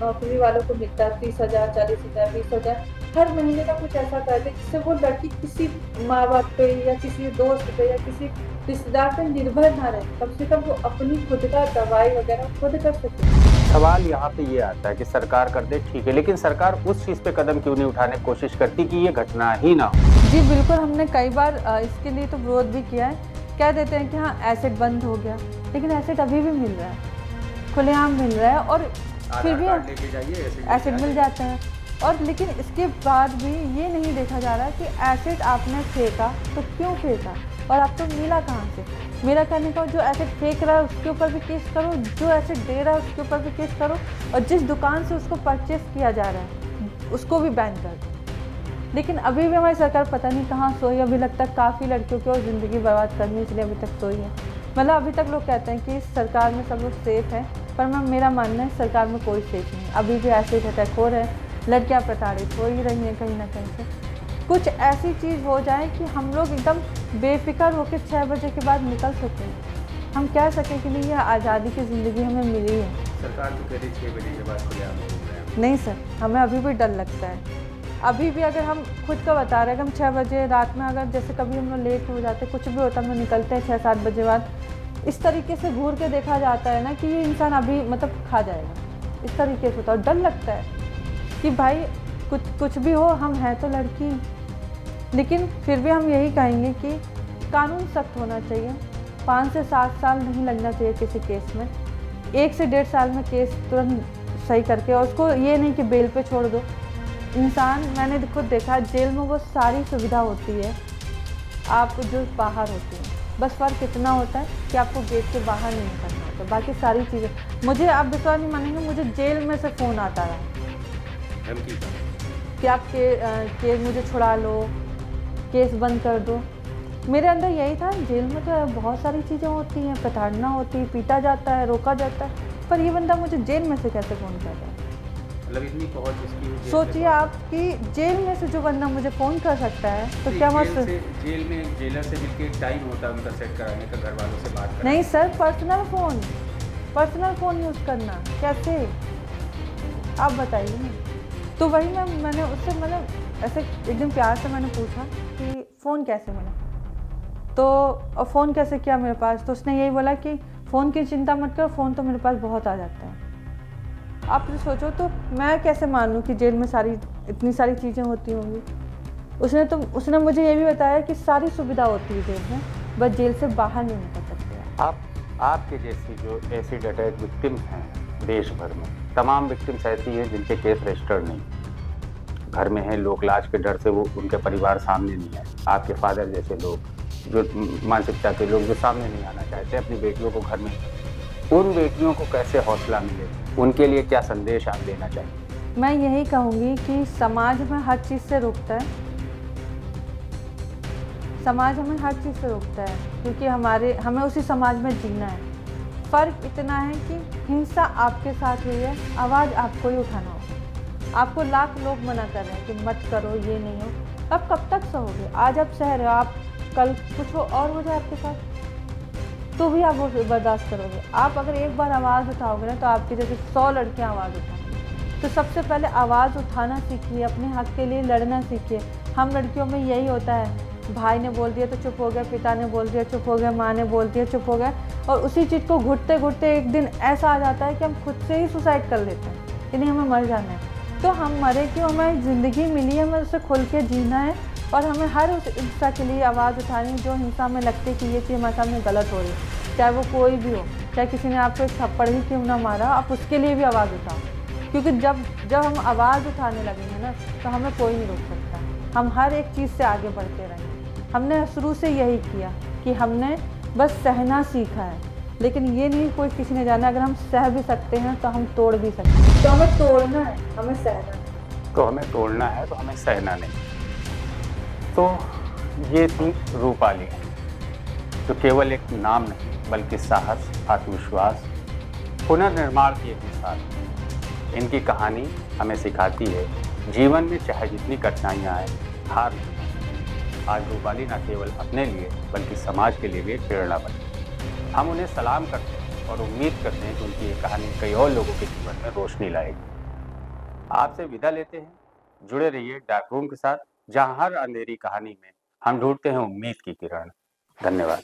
नौकरी वालों को मिलता है 30,000, 40,000, 20,000 हर महीने का कुछ ऐसा कर दे जिससे वो लड़की किसी माँ बाप पे या किसी दोस्त पे या किसी रिश्तेदार पे निर्भर ना रहे, कम से कम वो अपनी खुद का दवाई वगैरह खुद कर सके। सवाल यहाँ पे ये आता है कि सरकार कर दे ठीक है, लेकिन सरकार उस चीज़ पे कदम क्यों नहीं उठाने की कोशिश करती कि ये घटना ही ना हो? जी बिल्कुल, हमने कई बार इसके लिए तो विरोध भी किया है। कह देते हैं कि हाँ एसिड बंद हो गया, लेकिन एसिड अभी भी मिल रहा है, खुलेआम मिल रहा है, और फिर भी एसिड मिल जाता है। और लेकिन इसके बाद भी ये नहीं देखा जा रहा कि एसिड आपने फेंका तो क्यों फेंका, और आपको मिला कहाँ से। मेरा कहने का जो एसिड फेंक रहा है उसके ऊपर भी केस करो, जो एसिड दे रहा है उसके ऊपर भी केस करो, और जिस दुकान से उसको परचेस किया जा रहा है उसको भी बैन कर दो। लेकिन अभी भी हमारी सरकार पता नहीं कहाँ सोई, अभी लगता है काफ़ी लड़कियों की और ज़िंदगी बर्बाद करनी, इसलिए अभी तक सोई है। मतलब अभी तक लोग कहते हैं कि सरकार में सब लोग सेफ़ हैं, पर मेरा मानना है सरकार में कोई सेफ नहीं है। अभी भी एसिड अटैक हो रहे हैं, लड़कियां प्रताड़ित हो ही रही हैं कहीं ना कहीं से। कुछ ऐसी चीज़ हो जाए कि हम लोग एकदम बेफिक्र होकर 6 बजे के बाद निकल सकें, हम कह सकें कि नहीं ये आज़ादी की ज़िंदगी हमें मिली है। सरकार तो कह रही 6 बजे के बाद खुलेआम हो रहा है। नहीं सर, हमें अभी भी डर लगता है। अभी भी अगर हम खुद का बता रहे हैं कि हम 6 बजे रात में अगर जैसे कभी हम लोग लेट हो जाते, कुछ भी होता, हम लोग निकलते हैं 6-7 बजे बाद, इस तरीके से घूर के देखा जाता है ना कि ये इंसान अभी मतलब खा जाएगा, इस तरीके से होता है। और डर लगता है कि भाई कुछ भी हो, हम हैं तो लड़की। लेकिन फिर भी हम यही कहेंगे कि कानून सख्त होना चाहिए, 5 से 7 साल नहीं लगना चाहिए किसी केस में, 1 से 1.5 साल में केस तुरंत सही करके, और उसको ये नहीं कि बेल पे छोड़ दो, इंसान, मैंने खुद देखा जेल में वो सारी सुविधा होती है आप जो बाहर होती है, बस फ़र्क इतना होता है कि आपको गेट के बाहर नहीं निकलना होता, बाकी सारी चीज़ें। मुझे आप विश्वास नहीं मानेंगे, मुझे जेल में से फ़ोन आता रहा कि आप केस मुझे छुड़ा लो, केस बंद कर दो। मेरे अंदर यही था, जेल में तो बहुत सारी चीज़ें होती हैं, प्रताड़ना होती है, पीटा जाता है, रोका जाता है, पर ये बंदा मुझे जेल में से कैसे फ़ोन कर रहा है? मतलब इतनी पहुंच इसकी। सोचिए आप कि जेल में से जो बंदा मुझे फ़ोन कर सकता है तो क्या मत। जेल में जेलर से मिलके टाइम होता है उनका सेट कराने का, घर वालों से बात करना। नहीं सर, पर्सनल फ़ोन यूज़ करना कैसे, आप बताइए ना। तो वही मैंने उससे ऐसे एकदम प्यार से मैंने पूछा कि फ़ोन कैसे मिला, तो फ़ोन कैसे किया मेरे पास, तो उसने यही बोला कि फ़ोन की चिंता मत करो, फ़ोन तो मेरे पास बहुत आ जाता है। आप तो सोचो, तो मैं कैसे मानूँ कि जेल में इतनी सारी चीज़ें होती होंगी। उसने मुझे ये भी बताया कि सारी सुविधा होती है जेल में, बस जेल से बाहर नहीं निकल सकते। आपके जैसी जो एसिड अटैक विक्टिम्स हैं देश भर में, तमाम विक्टिम्स ऐसी हैं जिनके केस रजिस्टर्ड नहीं, घर में हैं, लोक लाज के डर से वो उनके परिवार सामने नहीं आए। आपके फादर जैसे लोग, जो मानसिकता के लोग, जो सामने नहीं आना चाहते अपनी बेटियों को घर में, उन बेटियों को कैसे हौसला मिले, उनके लिए क्या संदेश आप देना चाहिए? मैं यही कहूँगी कि समाज में हर चीज़ से रोकता है, समाज हमें हर चीज़ से रोकता है, क्योंकि हमें उसी समाज में जीना है। फ़र्क इतना है कि हिंसा आपके साथ हुई है, आवाज़ आपको ही उठाना होगा। आपको लाख लोग मना कर रहे हैं कि मत करो, ये नहीं हो, अब कब तक सहोगे? आज आप सह रहे हो, आप कल कुछ और हो जाए आपके साथ तो भी आप वो बर्दाश्त करोगे। आप अगर एक बार आवाज़ उठाओगे ना, तो आपकी जैसे 100 लड़कियां आवाज़ उठाएंगी। तो सबसे पहले आवाज़ उठाना सीखिए, अपने हक के लिए लड़ना सीखिए। हम लड़कियों में यही होता है, भाई ने बोल दिया तो चुप हो गया, पिता ने बोल दिया चुप हो गया, माँ ने बोल दिया चुप हो गया, और उसी चीज़ को घुटते घुटते एक दिन ऐसा आ जाता है कि हम खुद से ही सुसाइड कर लेते हैं कि नहीं, हमें मर जाना है। तो हम मरे क्यों? हमें ज़िंदगी मिली है, हमें उसे खुल के जीना है, और हमें हर उस हिंसा के लिए आवाज़ उठानी जो हिंसा में लगती है कि ये चीज़ हमारे सामने गलत हो रही है, चाहे वो कोई भी हो, चाहे किसी ने आपको एक थप्पड़ ही क्यों ना मारा, आप उसके लिए भी आवाज़ उठाओ। क्योंकि जब हम आवाज़ उठाने लगेंगे ना, तो हमें कोई नहीं रोक सकता। हम हर एक चीज़ से आगे बढ़ते रहेंगे। हमने शुरू से यही किया कि हमने बस सहना सीखा है, लेकिन ये नहीं कोई किसी ने जाना, अगर हम सह भी सकते हैं तो हम तोड़ भी सकते हैं। तो हमें तोड़ना है, हमें सहना है। तो हमें तोड़ना है, तो हमें सहना नहीं। तो ये थी रूपाली, जो केवल एक नाम नहीं बल्कि साहस, आत्मविश्वास, पुनर्निर्माण की एक मिसाल। इनकी कहानी हमें सिखाती है, जीवन में चाहे जितनी कठिनाइयाँ आए, हार नहीं। आज रूपाली न केवल अपने लिए बल्कि समाज के लिए भी एक प्रेरणा बनी। हम उन्हें सलाम करते हैं और उम्मीद करते हैं कि उनकी ये कहानी कई और लोगों के जीवन में रोशनी लाएगी। आपसे विदा लेते हैं, जुड़े रहिए डार्क रूम के साथ, जहां हर अंधेरी कहानी में हम ढूंढते हैं उम्मीद की किरण। धन्यवाद।